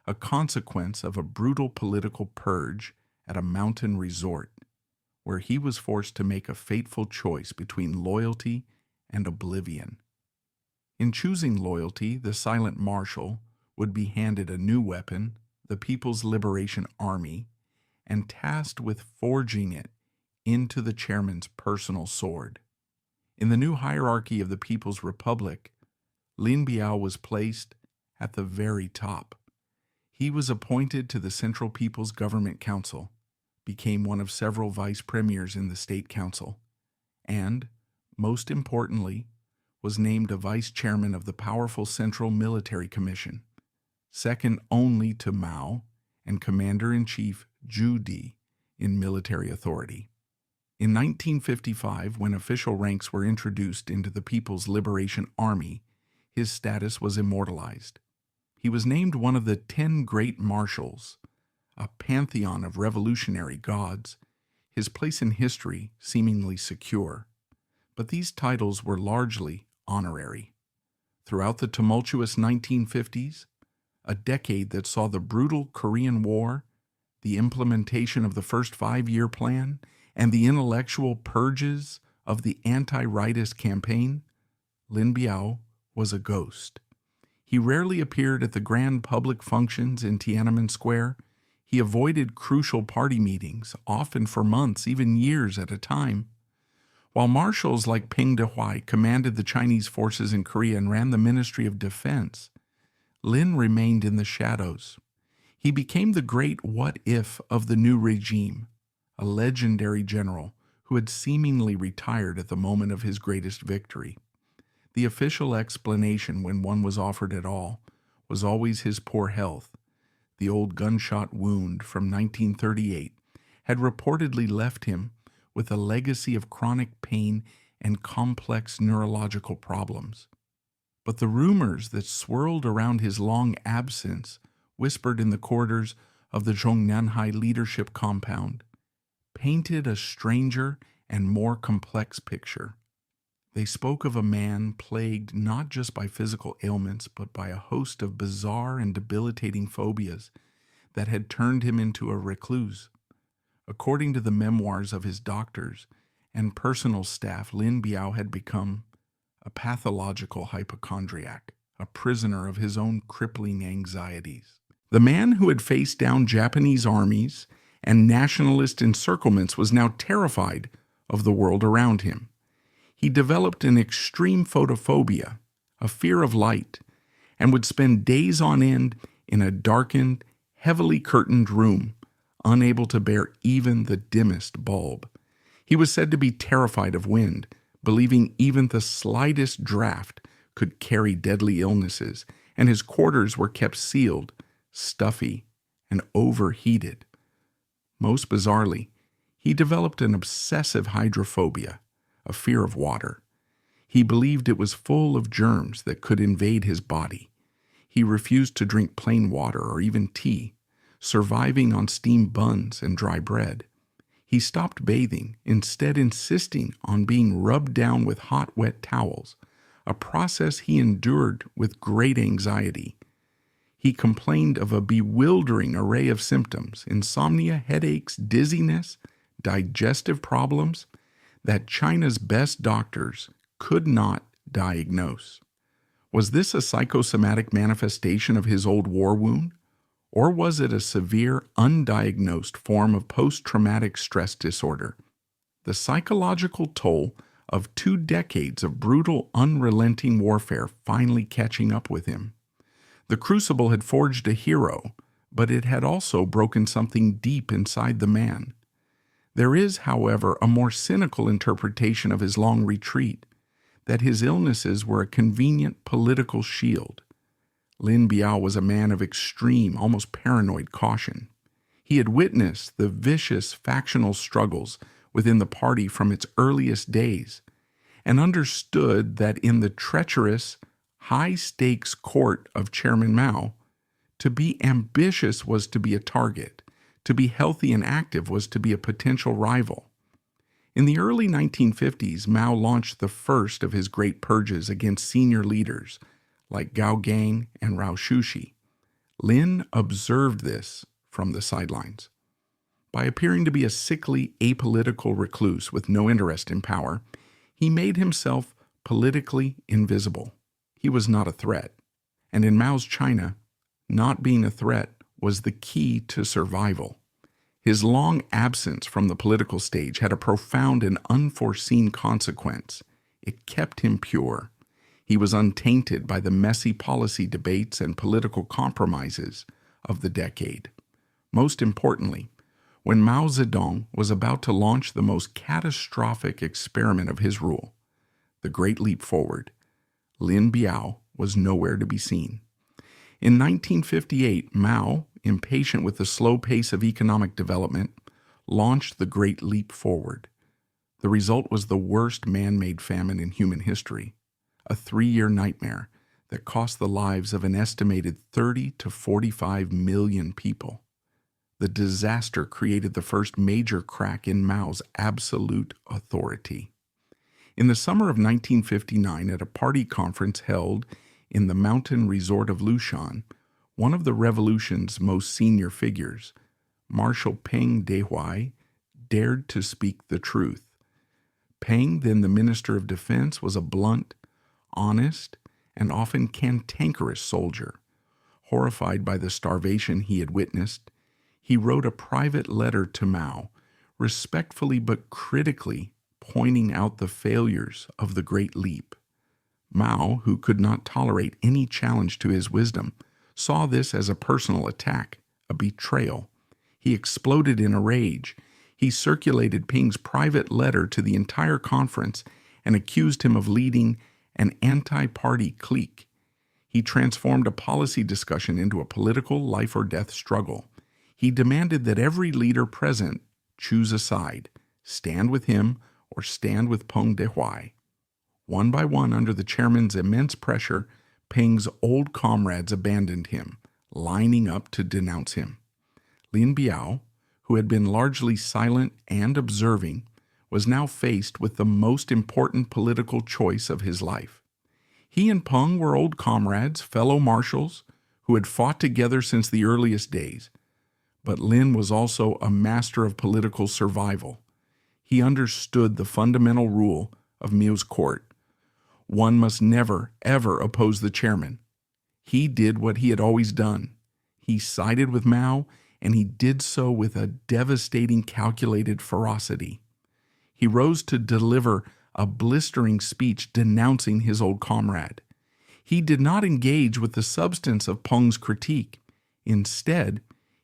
a consequence of a brutal political purge at a mountain resort, where he was forced to make a fateful choice between loyalty and oblivion. In choosing loyalty, the silent marshal would be handed a new weapon, the People's Liberation Army, and tasked with forging it into the chairman's personal sword. In the new hierarchy of the People's Republic, Lin Biao was placed at the very top. He was appointed to the Central People's Government Council, became one of several vice premiers in the State Council, and, most importantly, was named a vice chairman of the powerful Central Military Commission, second only to Mao and Commander-in-Chief Zhu Di in military authority. In 1955, when official ranks were introduced into the People's Liberation Army, his status was immortalized. He was named one of the 10 great marshals, a pantheon of revolutionary gods, his place in history seemingly secure. But these titles were largely honorary. Throughout the tumultuous 1950s, a decade that saw the brutal Korean War, the implementation of the first 5-year plan, and the intellectual purges of the anti-rightist campaign, Lin Biao was a ghost. He rarely appeared at the grand public functions in Tiananmen Square. He avoided crucial party meetings, often for months, even years at a time. While marshals like Peng Dehuai commanded the Chinese forces in Korea and ran the Ministry of Defense, Lin remained in the shadows. He became the great what-if of the new regime, a legendary general who had seemingly retired at the moment of his greatest victory. The official explanation, when one was offered at all, was always his poor health. The old gunshot wound from 1938 had reportedly left him with a legacy of chronic pain and complex neurological problems. But the rumors that swirled around his long absence whispered in the corridors of the Zhongnanhai leadership compound, painted a stranger and more complex picture. They spoke of a man plagued not just by physical ailments, but by a host of bizarre and debilitating phobias that had turned him into a recluse. According to the memoirs of his doctors and personal staff, Lin Biao had become a pathological hypochondriac, a prisoner of his own crippling anxieties. The man who had faced down Japanese armies and nationalist encirclements was now terrified of the world around him. He developed an extreme photophobia, a fear of light, and would spend days on end in a darkened, heavily curtained room, unable to bear even the dimmest bulb. He was said to be terrified of wind, believing even the slightest draft could carry deadly illnesses, and his quarters were kept sealed, stuffy, and overheated. Most bizarrely, he developed an obsessive hydrophobia, a fear of water. He believed it was full of germs that could invade his body. He refused to drink plain water or even tea, surviving on steamed buns and dry bread. He stopped bathing, instead insisting on being rubbed down with hot, wet towels, a process he endured with great anxiety. He complained of a bewildering array of symptoms: insomnia, headaches, dizziness, digestive problems that China's best doctors could not diagnose. Was this a psychosomatic manifestation of his old war wound? Or was it a severe, undiagnosed form of post-traumatic stress disorder? The psychological toll of 2 decades of brutal, unrelenting warfare finally catching up with him. The crucible had forged a hero, but it had also broken something deep inside the man. There is, however, a more cynical interpretation of his long retreat, that his illnesses were a convenient political shield. Lin Biao was a man of extreme, almost paranoid caution. He had witnessed the vicious factional struggles within the party from its earliest days, and understood that in the treacherous, high-stakes court of Chairman Mao, to be ambitious was to be a target, to be healthy and active was to be a potential rival. In the early 1950s, Mao launched the first of his great purges against senior leaders like Gao Gang and Rao Shushi. Lin observed this from the sidelines. By appearing to be a sickly, apolitical recluse with no interest in power, he made himself politically invisible. He was not a threat. And in Mao's China, not being a threat was the key to survival. His long absence from the political stage had a profound and unforeseen consequence. It kept him pure. He was untainted by the messy policy debates and political compromises of the decade. Most importantly, when Mao Zedong was about to launch the most catastrophic experiment of his rule, the Great Leap Forward, Lin Biao was nowhere to be seen. In 1958, Mao, impatient with the slow pace of economic development, launched the Great Leap Forward. The result was the worst man-made famine in human history, a 3-year nightmare that cost the lives of an estimated 30 to 45 million people. The disaster created the first major crack in Mao's absolute authority. In the summer of 1959, at a party conference held in the mountain resort of Lushan, one of the revolution's most senior figures, Marshal Peng Dehuai, dared to speak the truth. Peng, then the Minister of Defense, was a blunt, honest, and often cantankerous soldier. Horrified by the starvation he had witnessed, he wrote a private letter to Mao, respectfully but critically pointing out the failures of the Great Leap. Mao, who could not tolerate any challenge to his wisdom, saw this as a personal attack, a betrayal. He exploded in a rage. He circulated Peng's private letter to the entire conference and accused him of leading an anti-party clique. He transformed a policy discussion into a political life-or-death struggle. He demanded that every leader present choose a side, stand with him or stand with Peng Dehuai. One by one, under the chairman's immense pressure, Peng's old comrades abandoned him, lining up to denounce him. Lin Biao, who had been largely silent and observing, was now faced with the most important political choice of his life. He and Peng were old comrades, fellow marshals, who had fought together since the earliest days. But Lin was also a master of political survival. He understood the fundamental rule of Mao's court. One must never, ever oppose the chairman. He did what he had always done. He sided with Mao, and he did so with a devastating, calculated ferocity. He rose to deliver a blistering speech denouncing his old comrade. He did not engage with the substance of Peng's critique. Instead,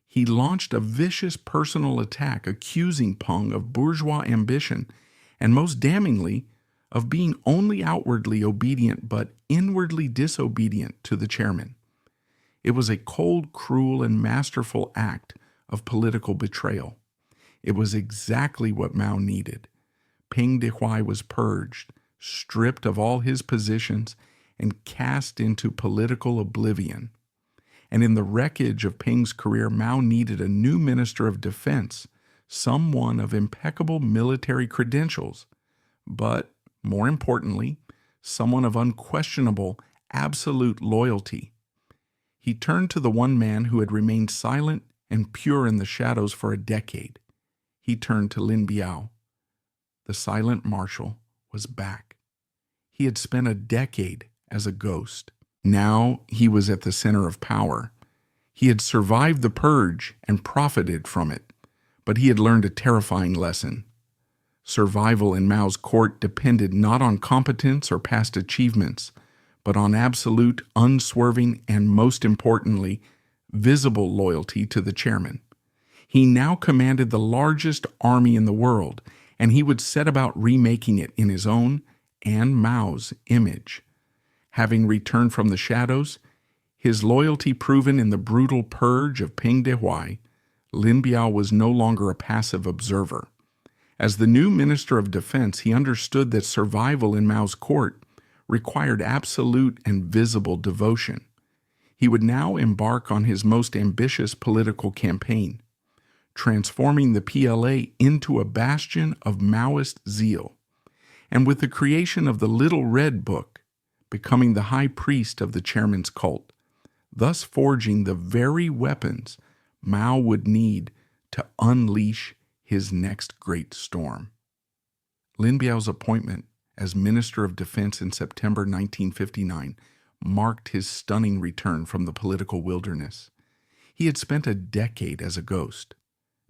he launched a vicious personal attack accusing Peng of bourgeois ambition and, most damningly, of being only outwardly obedient but inwardly disobedient to the chairman. It was a cold, cruel, and masterful act of political betrayal. It was exactly what Mao needed. Peng Dehuai was purged, stripped of all his positions, and cast into political oblivion. And in the wreckage of Peng's career, Mao needed a new minister of defense, someone of impeccable military credentials, but, more importantly, someone of unquestionable, absolute loyalty. He turned to the one man who had remained silent and pure in the shadows for a decade. He turned to Lin Biao. The silent marshal was back. He had spent a decade as a ghost. Now he was at the center of power. He had survived the purge and profited from it, but he had learned a terrifying lesson. Survival in Mao's court depended not on competence or past achievements, but on absolute, unswerving, and most importantly, visible loyalty to the chairman. He now commanded the largest army in the world, and he would set about remaking it in his own and Mao's image. Having returned from the shadows, his loyalty proven in the brutal purge of Peng Dehuai, Lin Biao was no longer a passive observer. As the new Minister of Defense, he understood that survival in Mao's court required absolute and visible devotion. He would now embark on his most ambitious political campaign, transforming the PLA into a bastion of Maoist zeal, and with the creation of the Little Red Book, becoming the high priest of the chairman's cult, thus forging the very weapons Mao would need to unleash his next great storm. Lin Biao's appointment as Minister of Defense in September 1959 marked his stunning return from the political wilderness. He had spent a decade as a ghost.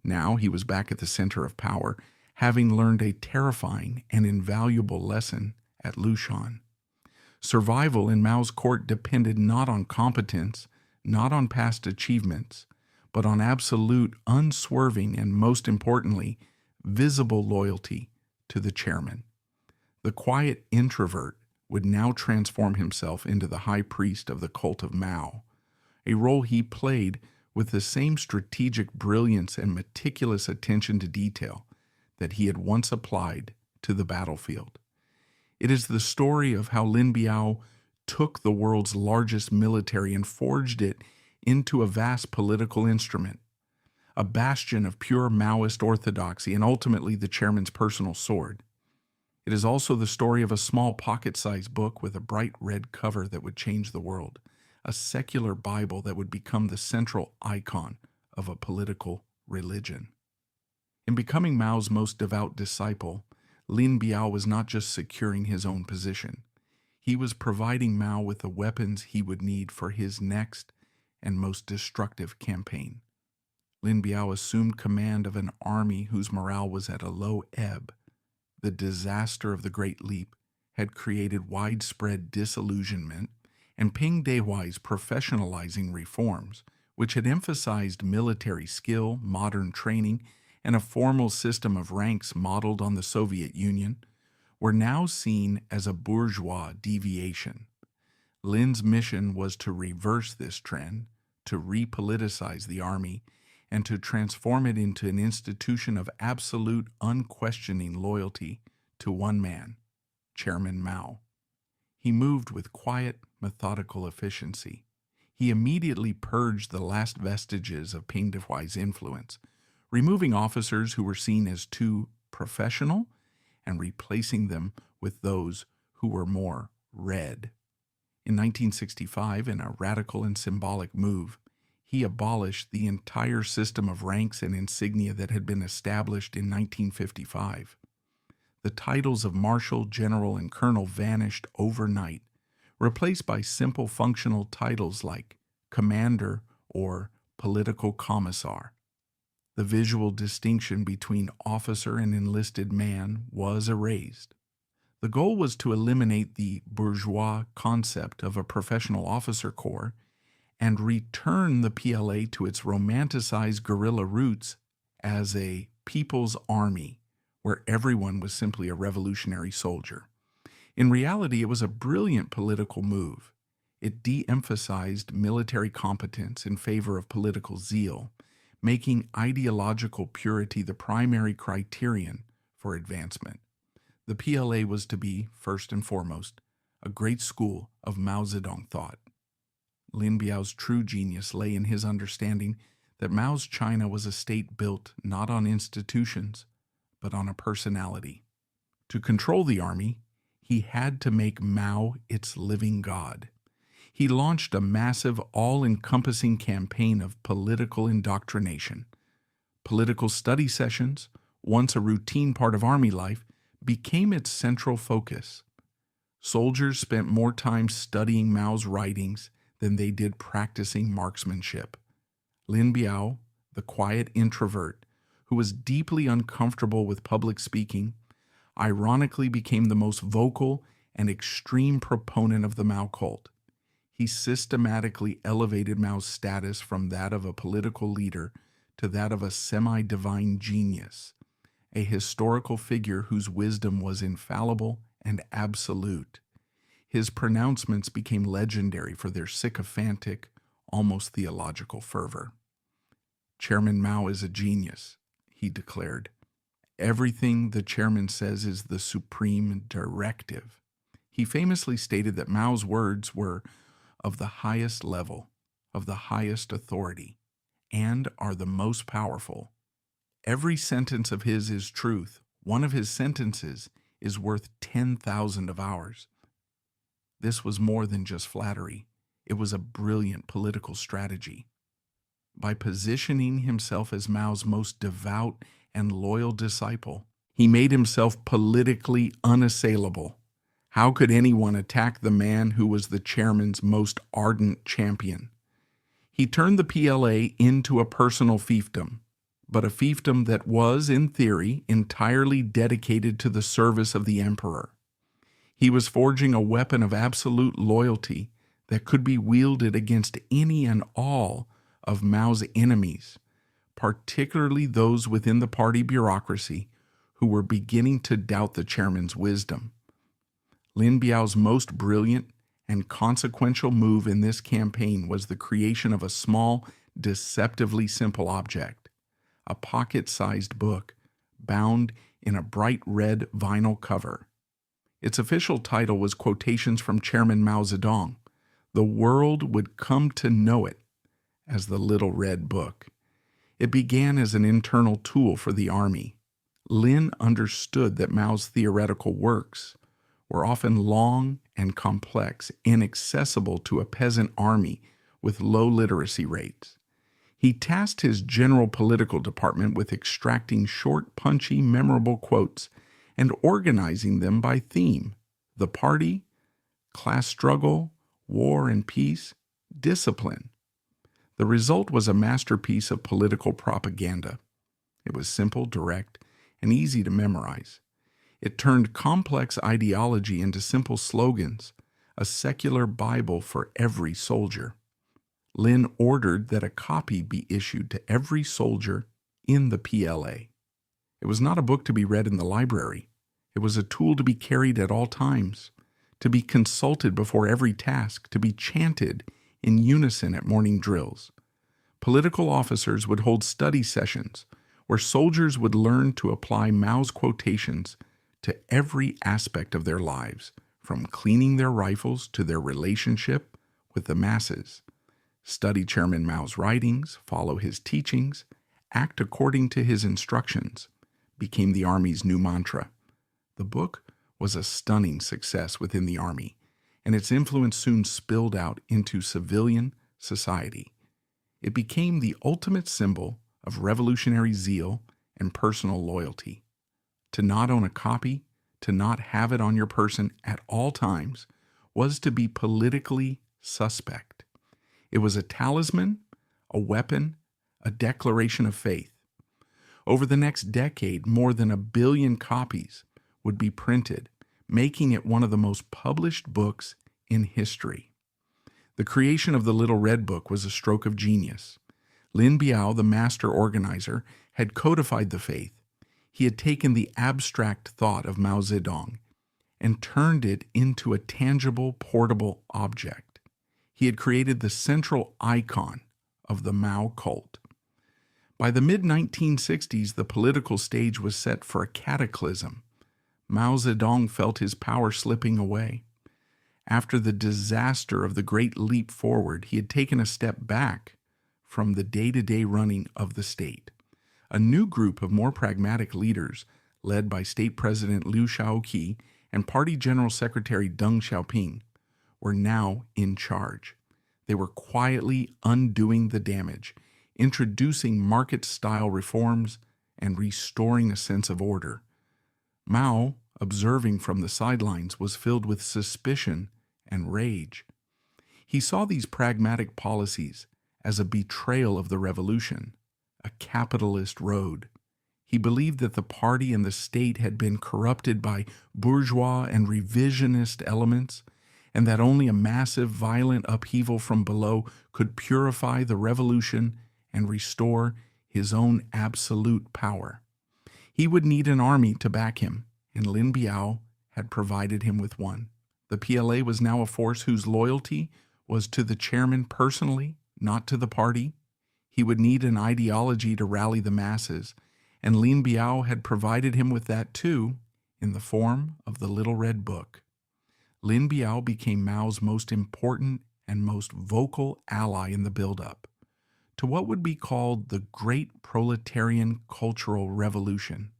Now he was back at the center of power, having learned a terrifying and invaluable lesson at Lushan. Survival in Mao's court depended not on competence, not on past achievements, but on absolute, unswerving, and most importantly, visible loyalty to the chairman. The quiet introvert would now transform himself into the high priest of the cult of Mao, a role he played with the same strategic brilliance and meticulous attention to detail that he had once applied to the battlefield. It is the story of how Lin Biao took the world's largest military and forged it into a vast political instrument, a bastion of pure Maoist orthodoxy and ultimately the chairman's personal sword. It is also the story of a small pocket-sized book with a bright red cover that would change the world, a secular Bible that would become the central icon of a political religion. In becoming Mao's most devout disciple, Lin Biao was not just securing his own position. He was providing Mao with the weapons he would need for his next and most destructive campaign. Lin Biao assumed command of an army whose morale was at a low ebb. The disaster of the Great Leap had created widespread disillusionment, and Peng Dehuai's professionalizing reforms, which had emphasized military skill, modern training, and a formal system of ranks modeled on the Soviet Union, were now seen as a bourgeois deviation. Lin's mission was to reverse this trend, to repoliticize the army, and to transform it into an institution of absolute, unquestioning loyalty to one man, Chairman Mao. He moved with quiet, methodical efficiency. He immediately purged the last vestiges of Peng Dehuai's influence, removing officers who were seen as too professional and replacing them with those who were more red. In 1965, in a radical and symbolic move, he abolished the entire system of ranks and insignia that had been established in 1955. The titles of marshal, general, and colonel vanished overnight, replaced by simple functional titles like commander or political commissar. The visual distinction between officer and enlisted man was erased. The goal was to eliminate the bourgeois concept of a professional officer corps and return the PLA to its romanticized guerrilla roots as a people's army, where everyone was simply a revolutionary soldier. In reality, it was a brilliant political move. It de-emphasized military competence in favor of political zeal, making ideological purity the primary criterion for advancement. The PLA was to be, first and foremost, a great school of Mao Zedong thought. Lin Biao's true genius lay in his understanding that Mao's China was a state built not on institutions, but on a personality. To control the army, he had to make Mao its living god. He launched a massive, all-encompassing campaign of political indoctrination. Political study sessions, once a routine part of army life, became its central focus. Soldiers spent more time studying Mao's writings than they did practicing marksmanship. Lin Biao, the quiet introvert, who was deeply uncomfortable with public speaking, ironically became the most vocal and extreme proponent of the Mao cult. He systematically elevated Mao's status from that of a political leader to that of a semi-divine genius, a historical figure whose wisdom was infallible and absolute. His pronouncements became legendary for their sycophantic, almost theological fervor. Chairman Mao is a genius, he declared. Everything the chairman says is the supreme directive. He famously stated that Mao's words were of the highest level, of the highest authority, and are the most powerful. Every sentence of his is truth. One of his sentences is worth 10,000 of ours. This was more than just flattery. It was a brilliant political strategy. By positioning himself as Mao's most devout and loyal disciple, he made himself politically unassailable. How could anyone attack the man who was the chairman's most ardent champion? He turned the PLA into a personal fiefdom, but a fiefdom that was, in theory, entirely dedicated to the service of the emperor. He was forging a weapon of absolute loyalty that could be wielded against any and all of Mao's enemies, particularly those within the party bureaucracy who were beginning to doubt the chairman's wisdom. Lin Biao's most brilliant and consequential move in this campaign was the creation of a small, deceptively simple object, a pocket-sized book bound in a bright red vinyl cover. Its official title was quotations from Chairman Mao Zedong. The world would come to know it as the Little Red Book. It began as an internal tool for the army. Lin understood that Mao's theoretical works were often long and complex, inaccessible to a peasant army with low literacy rates. He tasked his general political department with extracting short, punchy, memorable quotes and organizing them by theme: the party, class struggle, war and peace, discipline. The result was a masterpiece of political propaganda. It was simple, direct, and easy to memorize. It turned complex ideology into simple slogans, a secular Bible for every soldier. Lin ordered that a copy be issued to every soldier in the PLA. It was not a book to be read in the library. It was a tool to be carried at all times, to be consulted before every task, to be chanted in unison at morning drills. Political officers would hold study sessions where soldiers would learn to apply Mao's quotations to every aspect of their lives, from cleaning their rifles to their relationship with the masses. Study Chairman Mao's writings, follow his teachings, act according to his instructions, became the Army's new mantra. The book was a stunning success within the Army, and its influence soon spilled out into civilian society. It became the ultimate symbol of revolutionary zeal and personal loyalty. To not own a copy, to not have it on your person at all times, was to be politically suspect. It was a talisman, a weapon, a declaration of faith. Over the next decade, more than 1 billion copies would be printed, making it one of the most published books in history. The creation of the Little Red Book was a stroke of genius. Lin Biao, the master organizer, had codified the faith. He had taken the abstract thought of Mao Zedong and turned it into a tangible, portable object. He had created the central icon of the Mao cult. By the mid-1960s, the political stage was set for a cataclysm. Mao Zedong felt his power slipping away. After the disaster of the Great Leap Forward, he had taken a step back from the day-to-day running of the state. A new group of more pragmatic leaders, led by State President Liu Shaoqi and Party General Secretary Deng Xiaoping, were now in charge. They were quietly undoing the damage, introducing market-style reforms, and restoring a sense of order. Mao, observing from the sidelines, was filled with suspicion and rage. He saw these pragmatic policies as a betrayal of the revolution, a capitalist road. He believed that the party and the state had been corrupted by bourgeois and revisionist elements, and that only a massive, violent upheaval from below could purify the revolution and restore his own absolute power. He would need an army to back him, and Lin Biao had provided him with one. The PLA was now a force whose loyalty was to the chairman personally, not to the party. He would need an ideology to rally the masses, and Lin Biao had provided him with that too in the form of the Little Red Book. Lin Biao became Mao's most important and most vocal ally in the buildup to what would be called the Great Proletarian Cultural Revolution.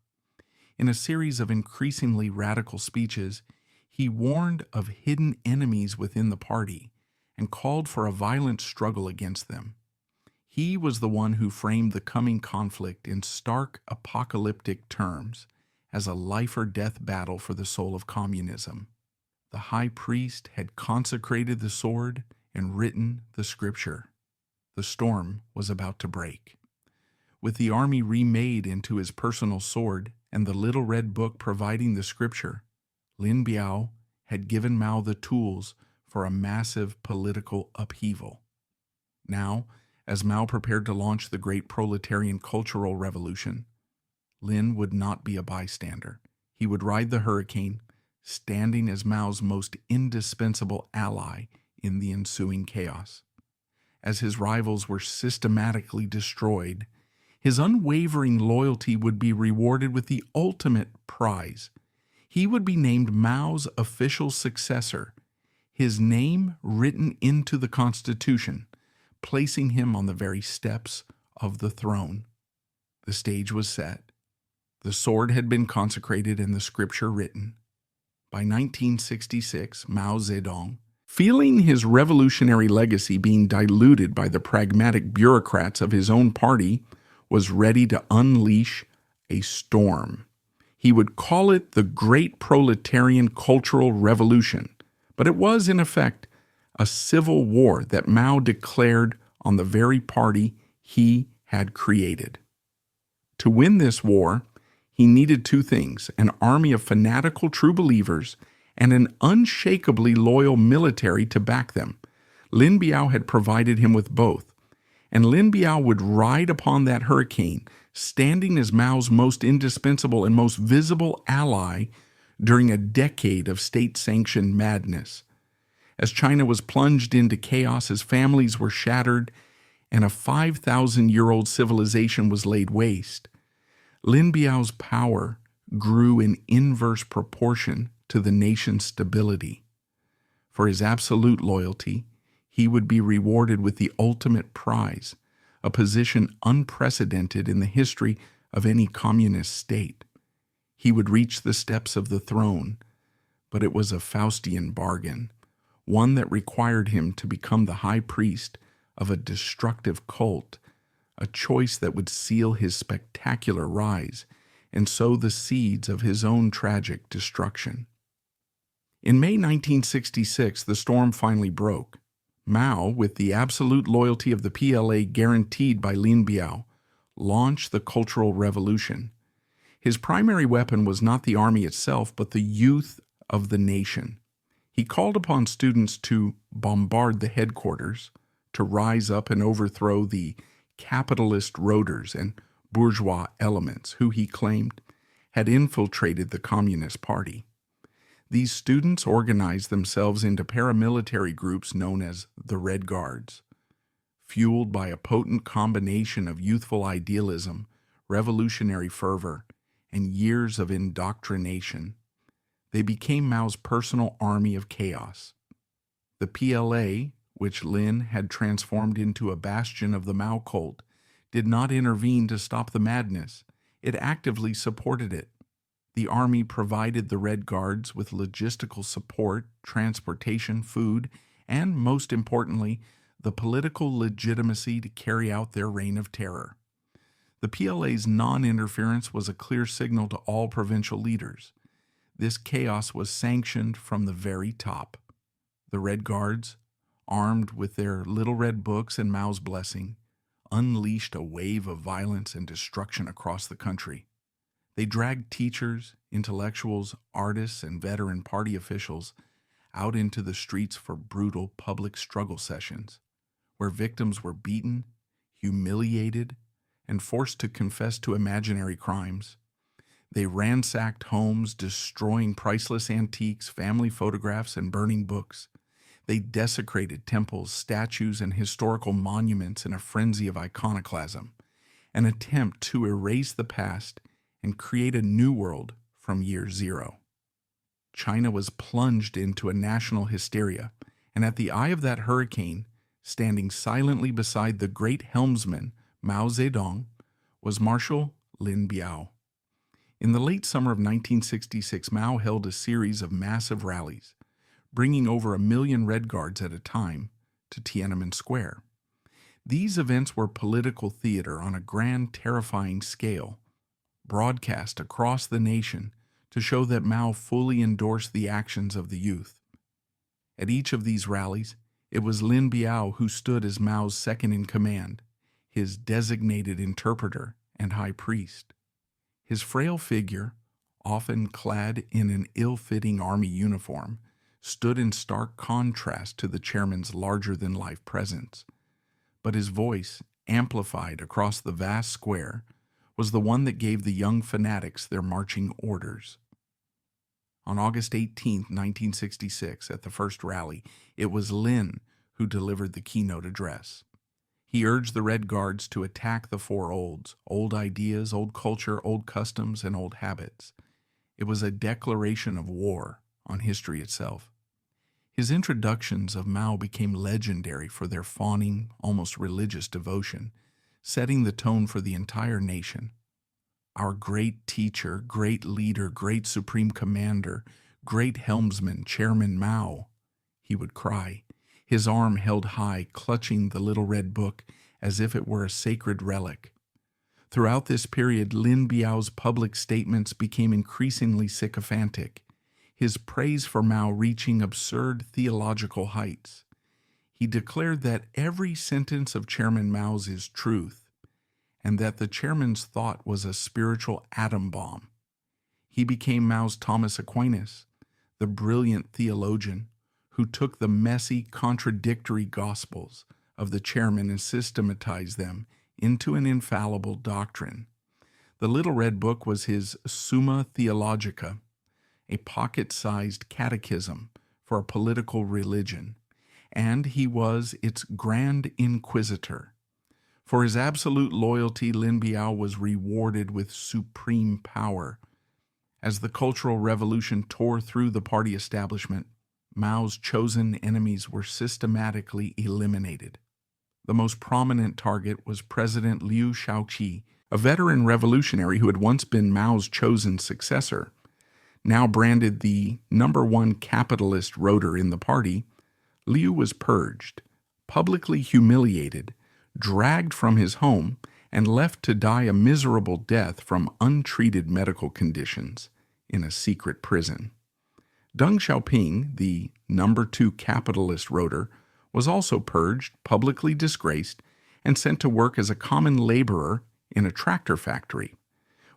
In a series of increasingly radical speeches, he warned of hidden enemies within the party and called for a violent struggle against them. He was the one who framed the coming conflict in stark apocalyptic terms as a life-or-death battle for the soul of communism. The high priest had consecrated the sword and written the scripture. The storm was about to break. With the army remade into his personal sword and the Little Red Book providing the scripture, Lin Biao had given Mao the tools for a massive political upheaval. Now, as Mao prepared to launch the Great Proletarian Cultural Revolution, Lin would not be a bystander. He would ride the hurricane, standing as Mao's most indispensable ally in the ensuing chaos. As his rivals were systematically destroyed, his unwavering loyalty would be rewarded with the ultimate prize. He would be named Mao's official successor, his name written into the Constitution, placing him on the very steps of the throne. The stage was set. The sword had been consecrated and the scripture written. By 1966, Mao Zedong, feeling his revolutionary legacy being diluted by the pragmatic bureaucrats of his own party, was ready to unleash a storm. He would call it the Great Proletarian Cultural Revolution, but it was, in effect, a civil war that Mao declared on the very party he had created. To win this war, he needed two things: an army of fanatical true believers and an unshakably loyal military to back them. Lin Biao had provided him with both, and Lin Biao would ride upon that hurricane, standing as Mao's most indispensable and most visible ally during a decade of state-sanctioned madness. As China was plunged into chaos, as families were shattered, and a 5,000-year-old civilization was laid waste, Lin Biao's power grew in inverse proportion to the nation's stability. For his absolute loyalty, he would be rewarded with the ultimate prize, a position unprecedented in the history of any communist state. He would reach the steps of the throne, but it was a Faustian bargain, one that required him to become the high priest of a destructive cult, a choice that would seal his spectacular rise and sow the seeds of his own tragic destruction. In May 1966, the storm finally broke. Mao, with the absolute loyalty of the PLA guaranteed by Lin Biao, launched the Cultural Revolution. His primary weapon was not the army itself, but the youth of the nation. He called upon students to bombard the headquarters, to rise up and overthrow the capitalist roaders and bourgeois elements who, he claimed, had infiltrated the Communist Party. These students organized themselves into paramilitary groups known as the Red Guards. Fueled by a potent combination of youthful idealism, revolutionary fervor, and years of indoctrination, they became Mao's personal army of chaos. The PLA, which Lin had transformed into a bastion of the Mao cult, did not intervene to stop the madness. It actively supported it. The army provided the Red Guards with logistical support, transportation, food, and, most importantly, the political legitimacy to carry out their reign of terror. The PLA's non-interference was a clear signal to all provincial leaders. This chaos was sanctioned from the very top. The Red Guards, armed with their Little Red Books and Mao's blessing, unleashed a wave of violence and destruction across the country. They dragged teachers, intellectuals, artists, and veteran party officials out into the streets for brutal public struggle sessions, where victims were beaten, humiliated, and forced to confess to imaginary crimes. They ransacked homes, destroying priceless antiques, family photographs, and burning books. They desecrated temples, statues, and historical monuments in a frenzy of iconoclasm. an attempt to erase the past and create a new world from year zero. China was plunged into a national hysteria, and at the eye of that hurricane, standing silently beside the great helmsman Mao Zedong, was Marshal Lin Biao. In the late summer of 1966, Mao held a series of massive rallies, bringing over 1 million Red Guards at a time to Tiananmen Square. These events were political theater on a grand, terrifying scale, broadcast across the nation to show that Mao fully endorsed the actions of the youth. At each of these rallies, it was Lin Biao who stood as Mao's second-in-command, his designated interpreter and high priest. His frail figure, often clad in an ill-fitting army uniform, stood in stark contrast to the chairman's larger-than-life presence. But his voice, amplified across the vast square, was the one that gave the young fanatics their marching orders. On August 18, 1966, at the first rally, it was Lin who delivered the keynote address. He urged the Red Guards to attack the four olds: old ideas, old culture, old customs, and old habits. It was a declaration of war on history itself. His introductions of Mao became legendary for their fawning, almost religious devotion, setting the tone for the entire nation. Our great teacher, great leader, great supreme commander, great helmsman, Chairman Mao, he would cry, his arm held high, clutching the little red book as if it were a sacred relic. Throughout this period, Lin Biao's public statements became increasingly sycophantic, his praise for Mao reaching absurd theological heights. He declared that every sentence of Chairman Mao's is truth, and that the chairman's thought was a spiritual atom bomb. He became Mao's Thomas Aquinas, the brilliant theologian who took the messy, contradictory gospels of the chairman and systematized them into an infallible doctrine. The little red book was his Summa Theologica, a pocket-sized catechism for a political religion, and he was its Grand Inquisitor. For his absolute loyalty, Lin Biao was rewarded with supreme power. As the Cultural Revolution tore through the party establishment, Mao's chosen enemies were systematically eliminated. The most prominent target was President Liu Shaoqi, a veteran revolutionary who had once been Mao's chosen successor. Now branded the #1 capitalist rotor in the party, Liu was purged, publicly humiliated, dragged from his home, and left to die a miserable death from untreated medical conditions in a secret prison. Deng Xiaoping, the #2 capitalist rotor, was also purged, publicly disgraced, and sent to work as a common laborer in a tractor factory.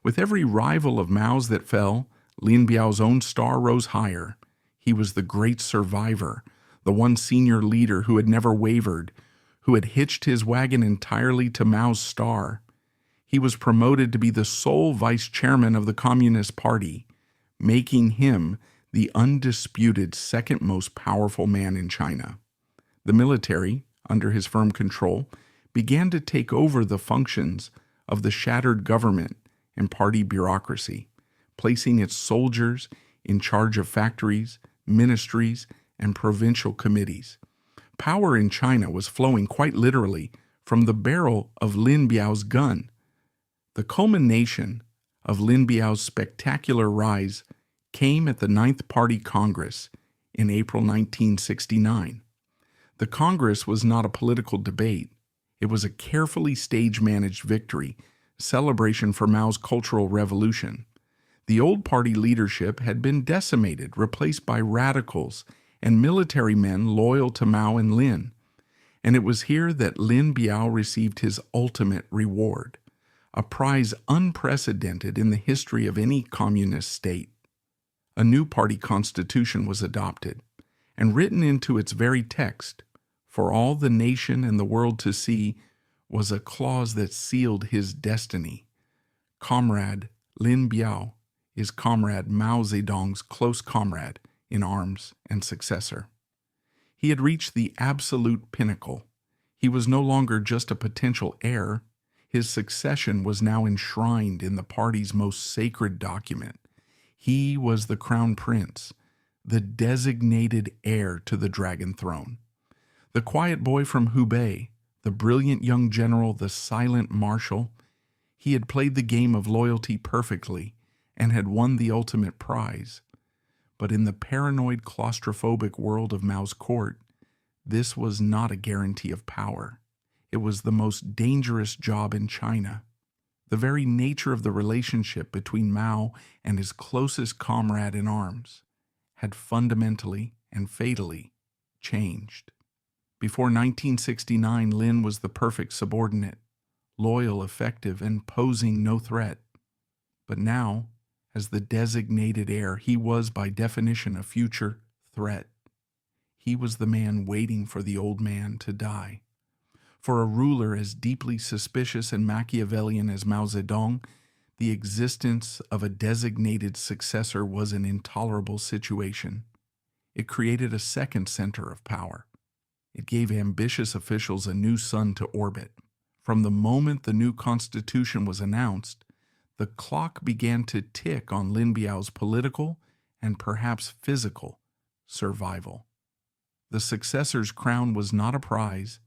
With every rival of Mao's that fell, Lin Biao's own star rose higher. He was the great survivor, the one senior leader who had never wavered, who had hitched his wagon entirely to Mao's star. He was promoted to be the sole vice chairman of the Communist Party, making him the undisputed second most powerful man in China. The military, under his firm control, began to take over the functions of the shattered government and party bureaucracy, placing its soldiers in charge of factories, ministries, and provincial committees. Power in China was flowing quite literally from the barrel of Lin Biao's gun. The culmination of Lin Biao's spectacular rise came at the 9th Party Congress in April 1969. The Congress was not a political debate. It was a carefully stage-managed victory, celebration for Mao's cultural revolution. The old party leadership had been decimated, replaced by radicals and military men loyal to Mao and Lin. And it was here that Lin Biao received his ultimate reward, a prize unprecedented in the history of any communist state. A new party constitution was adopted, and written into its very text, for all the nation and the world to see, was a clause that sealed his destiny. Comrade Lin Biao is Comrade Mao Zedong's close comrade in arms and successor. He had reached the absolute pinnacle. He was no longer just a potential heir. His succession was now enshrined in the party's most sacred document. He was the crown prince, the designated heir to the dragon throne. The quiet boy from Hubei, the brilliant young general, the silent marshal, he had played the game of loyalty perfectly and had won the ultimate prize. But in the paranoid, claustrophobic world of Mao's court, this was not a guarantee of power. It was the most dangerous job in China. The very nature of the relationship between Mao and his closest comrade in arms had fundamentally and fatally changed. Before 1969, Lin was the perfect subordinate, loyal, effective, and posing no threat. But now, as the designated heir, he was by definition a future threat. He was the man waiting for the old man to die. For a ruler as deeply suspicious and Machiavellian as Mao Zedong, the existence of a designated successor was an intolerable situation. It created a second center of power. It gave ambitious officials a new sun to orbit. From the moment the new constitution was announced, the clock began to tick on Lin Biao's political and perhaps physical survival. The successor's crown was not a prize.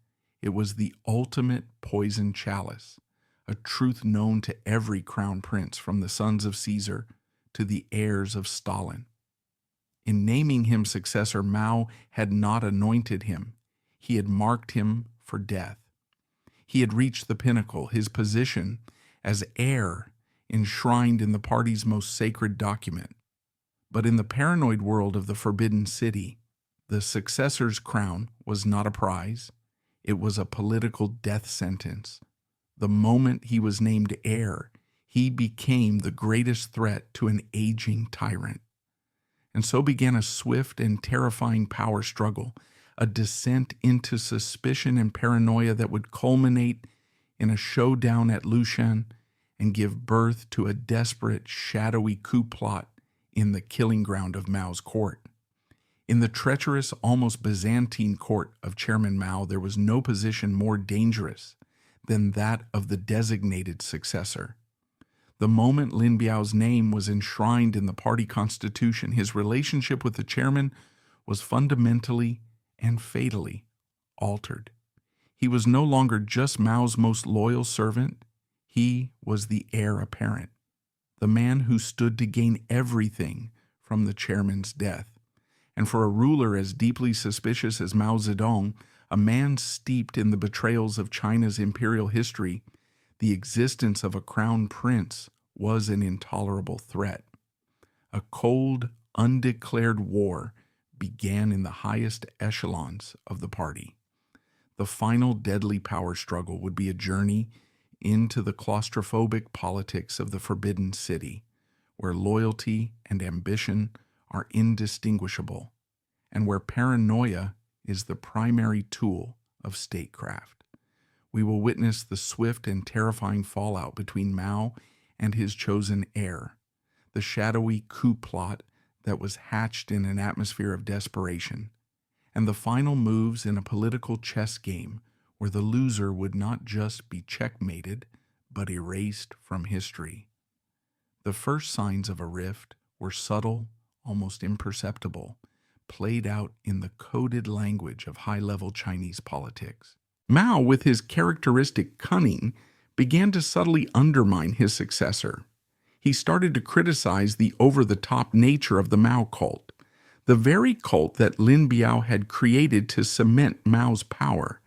It was the ultimate poison chalice, a truth known to every crown prince from the sons of Caesar to the heirs of Stalin. In naming him successor, Mao had not anointed him. He had marked him for death. He had reached the pinnacle, his position as heir enshrined in the party's most sacred document. But in the paranoid world of the Forbidden City, the successor's crown was not a prize. It was a political death sentence. The moment he was named heir, he became the greatest threat to an aging tyrant. And so began a swift and terrifying power struggle, a descent into suspicion and paranoia that would culminate in a showdown at Lushan and give birth to a desperate, shadowy coup plot in the killing ground of Mao's court. In the treacherous, almost Byzantine court of Chairman Mao, there was no position more dangerous than that of the designated successor. The moment Lin Biao's name was enshrined in the party constitution, his relationship with the chairman was fundamentally and fatally altered. He was no longer just Mao's most loyal servant. He was the heir apparent, the man who stood to gain everything from the chairman's death. And for a ruler as deeply suspicious as Mao Zedong, a man steeped in the betrayals of China's imperial history, the existence of a crown prince was an intolerable threat. A cold, undeclared war began in the highest echelons of the party. The final deadly power struggle would be a journey into the claustrophobic politics of the Forbidden City, where loyalty and ambition are indistinguishable, and where paranoia is the primary tool of statecraft. We will witness the swift and terrifying fallout between Mao and his chosen heir, the shadowy coup plot that was hatched in an atmosphere of desperation, and the final moves in a political chess game where the loser would not just be checkmated, but erased from history. The first signs of a rift were subtle, almost imperceptible, played out in the coded language of high-level Chinese politics. Mao, with his characteristic cunning, began to subtly undermine his successor. He started to criticize the over-the-top nature of the Mao cult, the very cult that Lin Biao had created to cement Mao's power.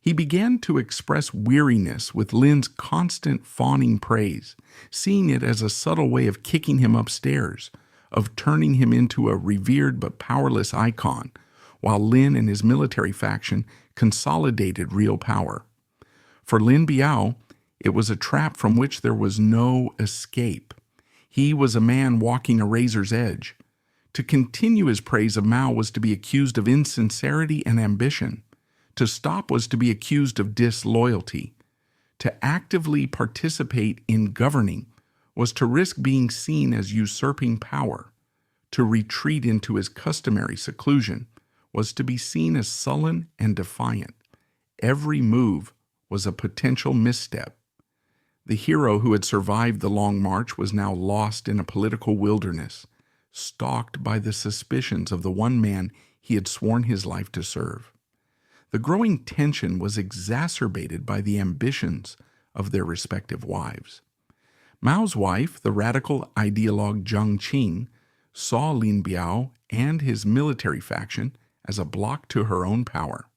He began to express weariness with Lin's constant fawning praise, seeing it as a subtle way of kicking him upstairs, of turning him into a revered but powerless icon, while Lin and his military faction consolidated real power. For Lin Biao, it was a trap from which there was no escape. He was a man walking a razor's edge. To continue his praise of Mao was to be accused of insincerity and ambition. To stop was to be accused of disloyalty. To actively participate in governing was to risk being seen as usurping power. To retreat into his customary seclusion was to be seen as sullen and defiant. Every move was a potential misstep. The hero who had survived the long march was now lost in a political wilderness, stalked by the suspicions of the one man he had sworn his life to serve. The growing tension was exacerbated by the ambitions of their respective wives. Mao's wife, the radical ideologue Jiang Qing, saw Lin Biao and his military faction as a block to her own power.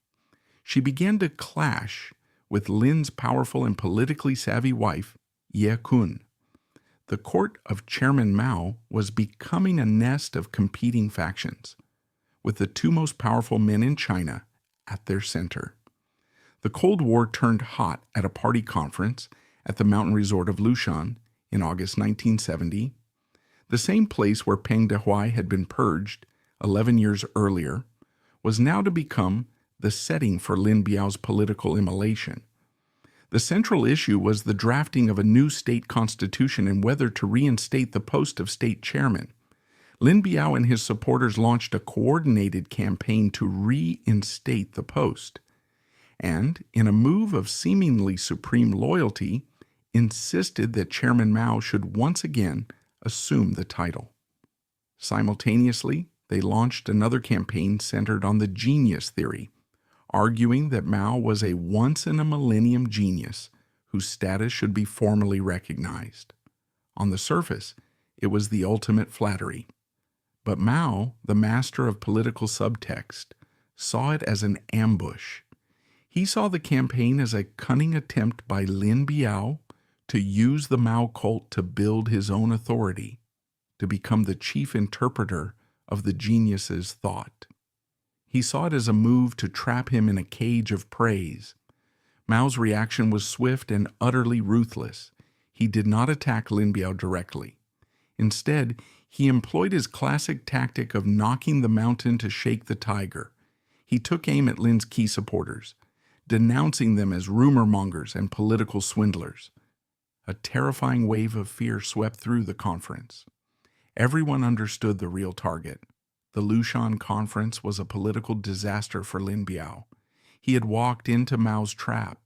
She began to clash with Lin's powerful and politically savvy wife, Ye Kun. The court of Chairman Mao was becoming a nest of competing factions, with the two most powerful men in China at their center. The Cold War turned hot at a party conference at the mountain resort of Lushan in August 1970, the same place where Peng Dehuai had been purged 11 years earlier, was now to become the setting for Lin Biao's political immolation. The central issue was the drafting of a new state constitution and whether to reinstate the post of state chairman. Lin Biao and his supporters launched a coordinated campaign to reinstate the post, and, in a move of seemingly supreme loyalty, insisted that Chairman Mao should once again assume the title. Simultaneously, they launched another campaign centered on the genius theory, arguing that Mao was a once-in-a-millennium genius whose status should be formally recognized. On the surface, it was the ultimate flattery. But Mao, the master of political subtext, saw it as an ambush. He saw the campaign as a cunning attempt by Lin Biao to use the Mao cult to build his own authority, to become the chief interpreter of the genius's thought. He saw it as a move to trap him in a cage of praise. Mao's reaction was swift and utterly ruthless. He did not attack Lin Biao directly. Instead, he employed his classic tactic of knocking the mountain to shake the tiger. He took aim at Lin's key supporters, denouncing them as rumor mongers and political swindlers. A terrifying wave of fear swept through the conference. Everyone understood the real target. The Lushan conference was a political disaster for Lin Biao. He had walked into Mao's trap.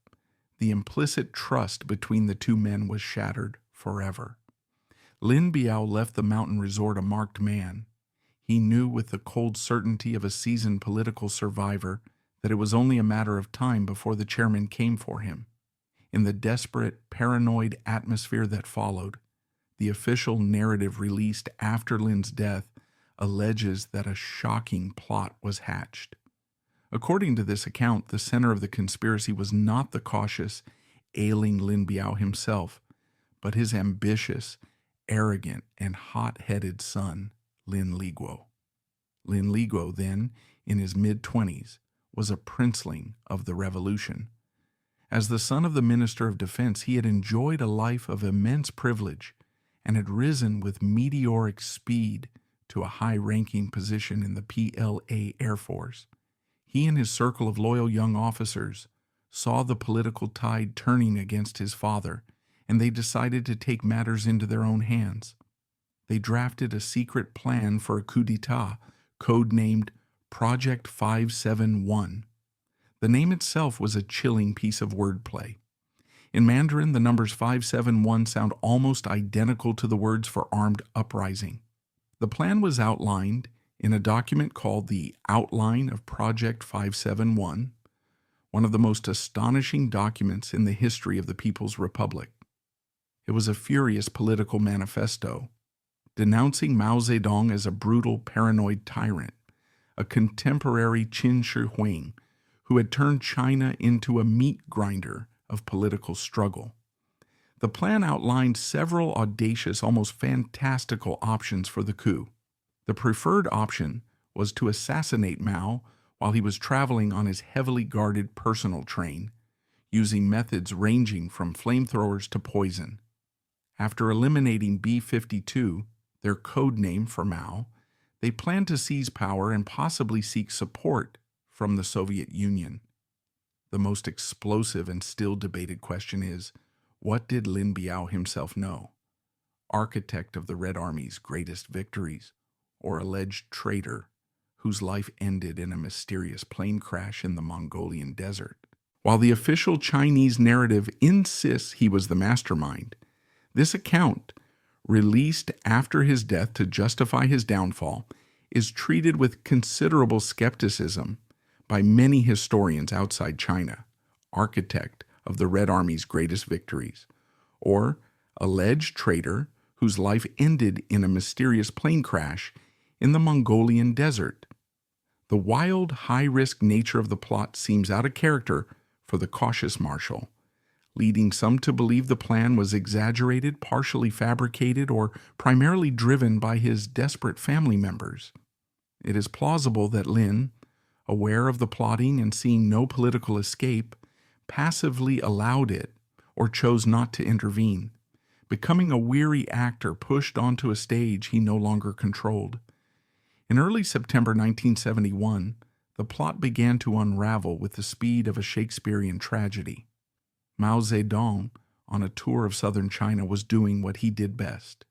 The implicit trust between the two men was shattered forever. Lin Biao left the mountain resort a marked man. He knew with the cold certainty of a seasoned political survivor that it was only a matter of time before the chairman came for him. In the desperate, paranoid atmosphere that followed, the official narrative released after Lin's death alleges that a shocking plot was hatched. According to this account, the center of the conspiracy was not the cautious, ailing Lin Biao himself, but his ambitious, arrogant, and hot-headed son, Lin Liguo. Lin Liguo, then, in his mid-20s, was a princeling of the revolution. As the son of the Minister of Defense, he had enjoyed a life of immense privilege and had risen with meteoric speed to a high-ranking position in the PLA Air Force. He and his circle of loyal young officers saw the political tide turning against his father, and they decided to take matters into their own hands. They drafted a secret plan for a coup d'etat, codenamed Project 571. The name itself was a chilling piece of wordplay. In Mandarin, the numbers 571 sound almost identical to the words for armed uprising. The plan was outlined in a document called the Outline of Project 571, one of the most astonishing documents in the history of the People's Republic. It was a furious political manifesto, denouncing Mao Zedong as a brutal, paranoid tyrant, a contemporary Qin Shi Huang who had turned China into a meat grinder of political struggle. The plan outlined several audacious, almost fantastical options for the coup. The preferred option was to assassinate Mao while he was traveling on his heavily guarded personal train, using methods ranging from flamethrowers to poison. After eliminating B-52, their code name for Mao, they planned to seize power and possibly seek support from the Soviet Union. The most explosive and still debated question is, what did Lin Biao himself know? Architect of the Red Army's greatest victories, or alleged traitor whose life ended in a mysterious plane crash in the Mongolian desert? While the official Chinese narrative insists he was the mastermind, this account, released after his death to justify his downfall, is treated with considerable skepticism by many historians outside China, architect of the Red Army's greatest victories, or alleged traitor whose life ended in a mysterious plane crash in the Mongolian desert. The wild, high-risk nature of the plot seems out of character for the cautious marshal, leading some to believe the plan was exaggerated, partially fabricated, or primarily driven by his desperate family members. It is plausible that Lin, aware of the plotting and seeing no political escape, passively allowed it or chose not to intervene, becoming a weary actor pushed onto a stage he no longer controlled. In early September 1971, the plot began to unravel with the speed of a Shakespearean tragedy. Mao Zedong, on a tour of southern China, was doing what he did best,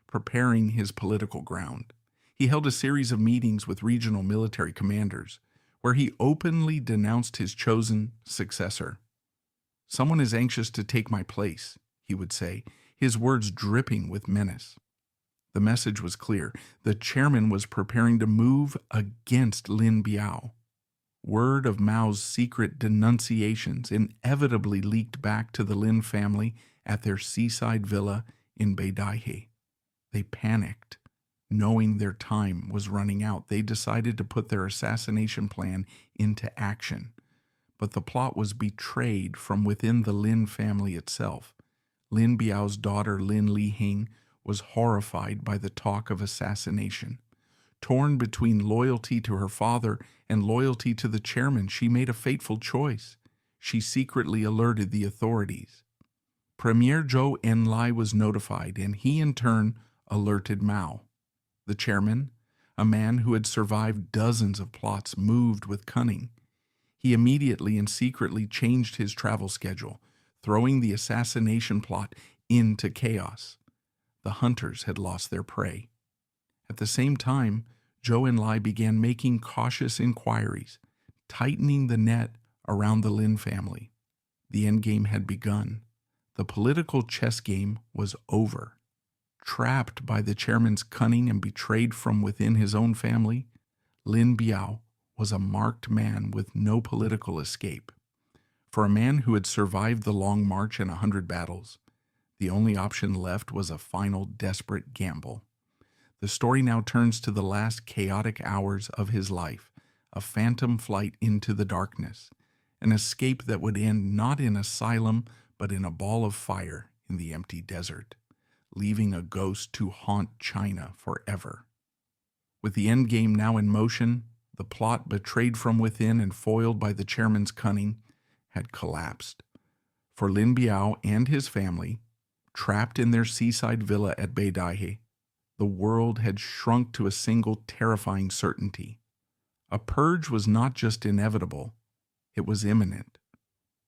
preparing his political ground. He held a series of meetings with regional military commanders, where he openly denounced his chosen successor. "Someone is anxious to take my place," he would say, his words dripping with menace. The message was clear. The chairman was preparing to move against Lin Biao. Word of Mao's secret denunciations inevitably leaked back to the Lin family at their seaside villa in Beijing. They panicked. Knowing their time was running out, they decided to put their assassination plan into action. But the plot was betrayed from within the Lin family itself. Lin Biao's daughter, Lin Liheng, was horrified by the talk of assassination. Torn between loyalty to her father and loyalty to the chairman, she made a fateful choice. She secretly alerted the authorities. Premier Zhou Enlai was notified, and he in turn alerted Mao. The chairman, a man who had survived dozens of plots, moved with cunning. He immediately and secretly changed his travel schedule, throwing the assassination plot into chaos. The hunters had lost their prey. At the same time, Zhou Enlai began making cautious inquiries, tightening the net around the Lin family. The endgame had begun. The political chess game was over. Trapped by the chairman's cunning and betrayed from within his own family, Lin Biao was a marked man with no political escape. For a man who had survived the long march and 100 battles, the only option left was a final desperate gamble. The story now turns to the last chaotic hours of his life, a phantom flight into the darkness, an escape that would end not in asylum but in a ball of fire in the empty desert, leaving a ghost to haunt China forever. With the endgame now in motion, the plot, betrayed from within and foiled by the chairman's cunning, had collapsed. For Lin Biao and his family, trapped in their seaside villa at Beidaihe, the world had shrunk to a single terrifying certainty. A purge was not just inevitable, it was imminent.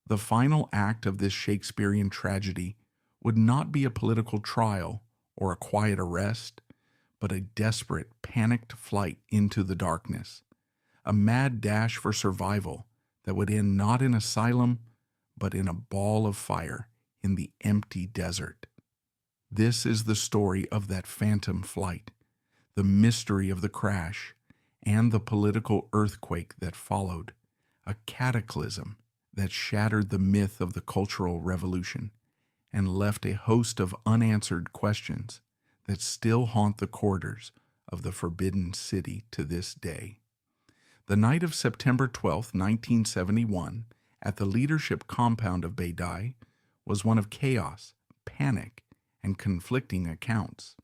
The final act of this Shakespearean tragedy would not be a political trial or a quiet arrest, but a desperate, panicked flight into the darkness, a mad dash for survival that would end not in asylum, but in a ball of fire in the empty desert. This is the story of that phantom flight, the mystery of the crash, and the political earthquake that followed, a cataclysm that shattered the myth of the Cultural Revolution and left a host of unanswered questions that still haunt the corridors of the Forbidden City to this day. The night of September 12, 1971, at the leadership compound of Beidai, was one of chaos, panic, and conflicting accounts.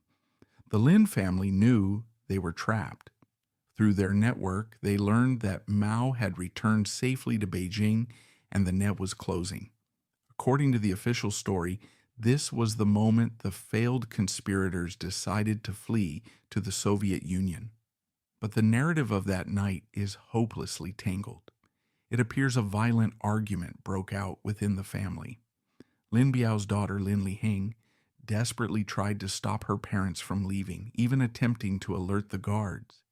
The Lin family knew they were trapped. Through their network, they learned that Mao had returned safely to Beijing and the net was closing. According to the official story, this was the moment the failed conspirators decided to flee to the Soviet Union. But the narrative of that night is hopelessly tangled. It appears a violent argument broke out within the family. Lin Biao's daughter, Lin Liheng, desperately tried to stop her parents from leaving, even attempting to alert the guards.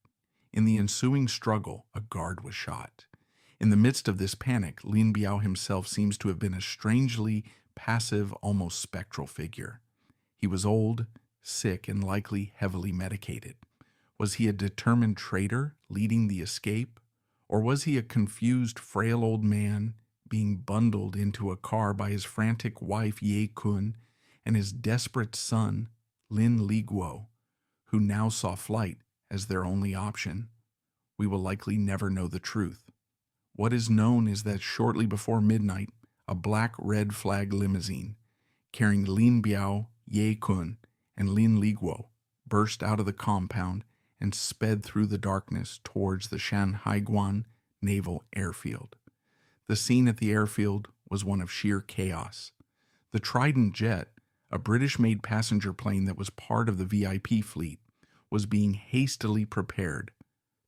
In the ensuing struggle, a guard was shot. In the midst of this panic, Lin Biao himself seems to have been a strangely passive, almost spectral figure. He was old, sick, and likely heavily medicated. Was he a determined traitor leading the escape? Or was he a confused, frail old man being bundled into a car by his frantic wife Ye Kun and his desperate son Lin Liguo, who now saw flight as their only option? We will likely never know the truth. What is known is that shortly before midnight, a black red flag limousine carrying Lin Biao, Ye Kun, and Lin Liguo burst out of the compound and sped through the darkness towards the Shanhaiguan Naval Airfield. The scene at the airfield was one of sheer chaos. The Trident jet, a British-made passenger plane that was part of the VIP fleet, was being hastily prepared.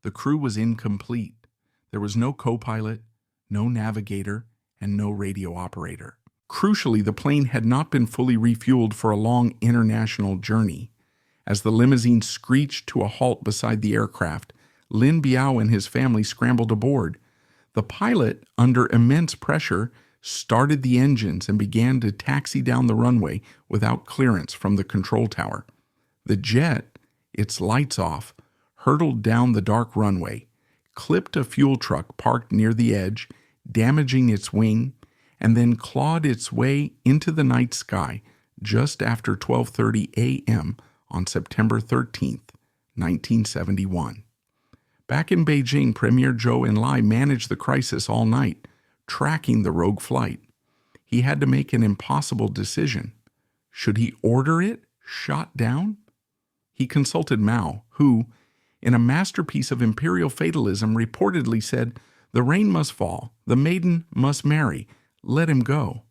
The crew was incomplete. There was no co-pilot, no navigator, and no radio operator. Crucially, the plane had not been fully refueled for a long international journey. As the limousine screeched to a halt beside the aircraft, Lin Biao and his family scrambled aboard. The pilot, under immense pressure, started the engines and began to taxi down the runway without clearance from the control tower. The jet, its lights off, hurtled down the dark runway, clipped a fuel truck parked near the edge, damaging its wing, and then clawed its way into the night sky just after 12:30 a.m. on September 13th, 1971. Back in Beijing, Premier Zhou Enlai managed the crisis all night, tracking the rogue flight. He had to make an impossible decision. Should he order it shot down? He consulted Mao, who, in a masterpiece of imperial fatalism, reportedly said, "The rain must fall, the maiden must marry, let him go."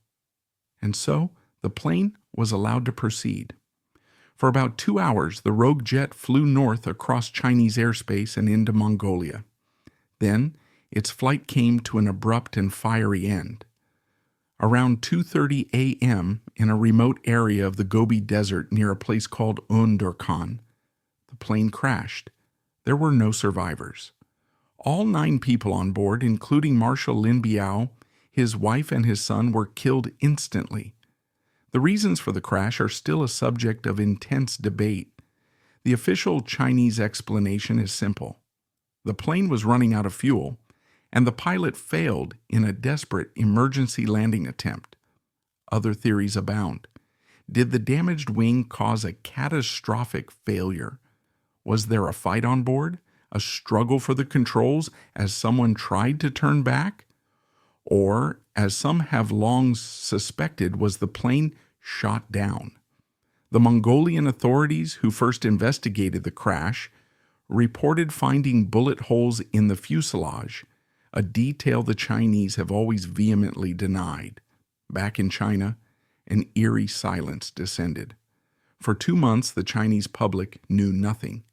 And so the plane was allowed to proceed. For about 2 hours, the rogue jet flew north across Chinese airspace and into Mongolia. Then its flight came to an abrupt and fiery end. Around 2:30 a.m., in a remote area of the Gobi Desert near a place called Undurkhan, the plane crashed. There were no survivors. All 9 people on board, including Marshal Lin Biao, his wife and his son, were killed instantly. The reasons for the crash are still a subject of intense debate. The official Chinese explanation is simple. The plane was running out of fuel, and the pilot failed in a desperate emergency landing attempt. Other theories abound. Did the damaged wing cause a catastrophic failure? Was there a fight on board? A struggle for the controls as someone tried to turn back? Or, as some have long suspected, was the plane shot down? The Mongolian authorities who first investigated the crash reported finding bullet holes in the fuselage, a detail the Chinese have always vehemently denied. Back in China, an eerie silence descended. For 2 months, the Chinese public knew nothing.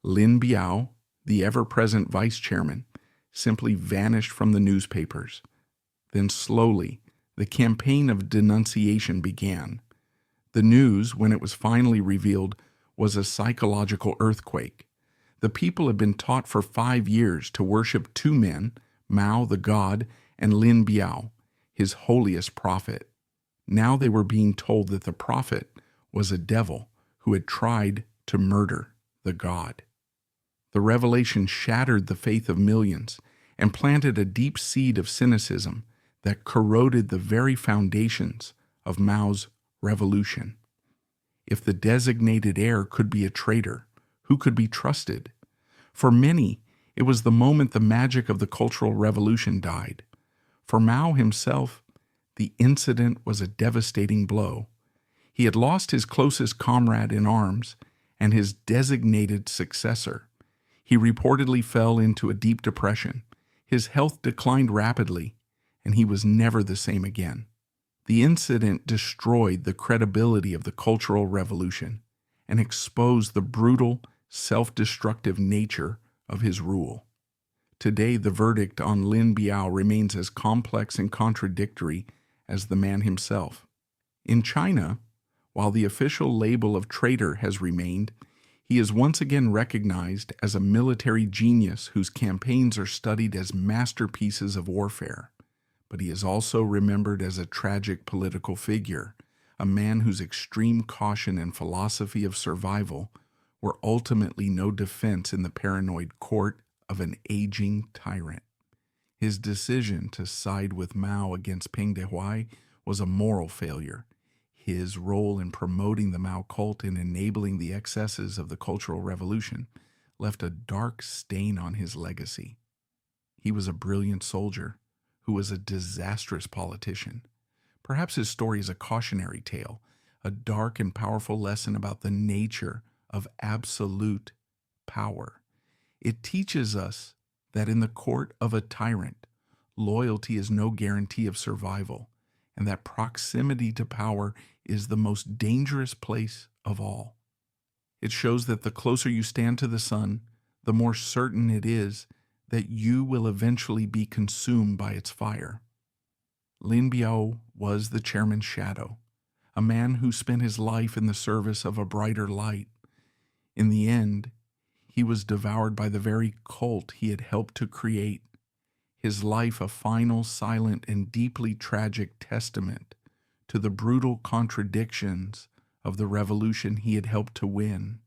Lin Biao, the ever-present vice chairman, simply vanished from the newspapers. Then slowly, the campaign of denunciation began. The news, when it was finally revealed, was a psychological earthquake. The people had been taught for 5 years to worship 2 men, Mao the god and Lin Biao, his holiest prophet. Now they were being told that the prophet was a devil who had tried to murder the god. The revelation shattered the faith of millions and planted a deep seed of cynicism that corroded the very foundations of Mao's revolution. If the designated heir could be a traitor, who could be trusted? For many, it was the moment the magic of the Cultural Revolution died. For Mao himself, the incident was a devastating blow. He had lost his closest comrade in arms and his designated successor. He reportedly fell into a deep depression. His health declined rapidly, and he was never the same again. The incident destroyed the credibility of the Cultural Revolution and exposed the brutal, self-destructive nature of his rule. Today, the verdict on Lin Biao remains as complex and contradictory as the man himself. In China, while the official label of traitor has remained, He is once again recognized as a military genius whose campaigns are studied as masterpieces of warfare, but he is also remembered as a tragic political figure, a man whose extreme caution and philosophy of survival were ultimately no defense in the paranoid court of an aging tyrant. His decision to side with Mao against Peng Dehuai was a moral failure. His role in promoting the Mao cult and enabling the excesses of the Cultural Revolution left a dark stain on his legacy. He was a brilliant soldier who was a disastrous politician. Perhaps his story is a cautionary tale, a dark and powerful lesson about the nature of absolute power. It teaches us that in the court of a tyrant, loyalty is no guarantee of survival, and that proximity to power is the most dangerous place of all. It shows that the closer you stand to the sun, the more certain it is that you will eventually be consumed by its fire. Lin Biao was the chairman's shadow, a man who spent his life in the service of a brighter light. In the end, he was devoured by the very cult he had helped to create, his life a final, silent, and deeply tragic testament to the brutal contradictions of the revolution he had helped to win.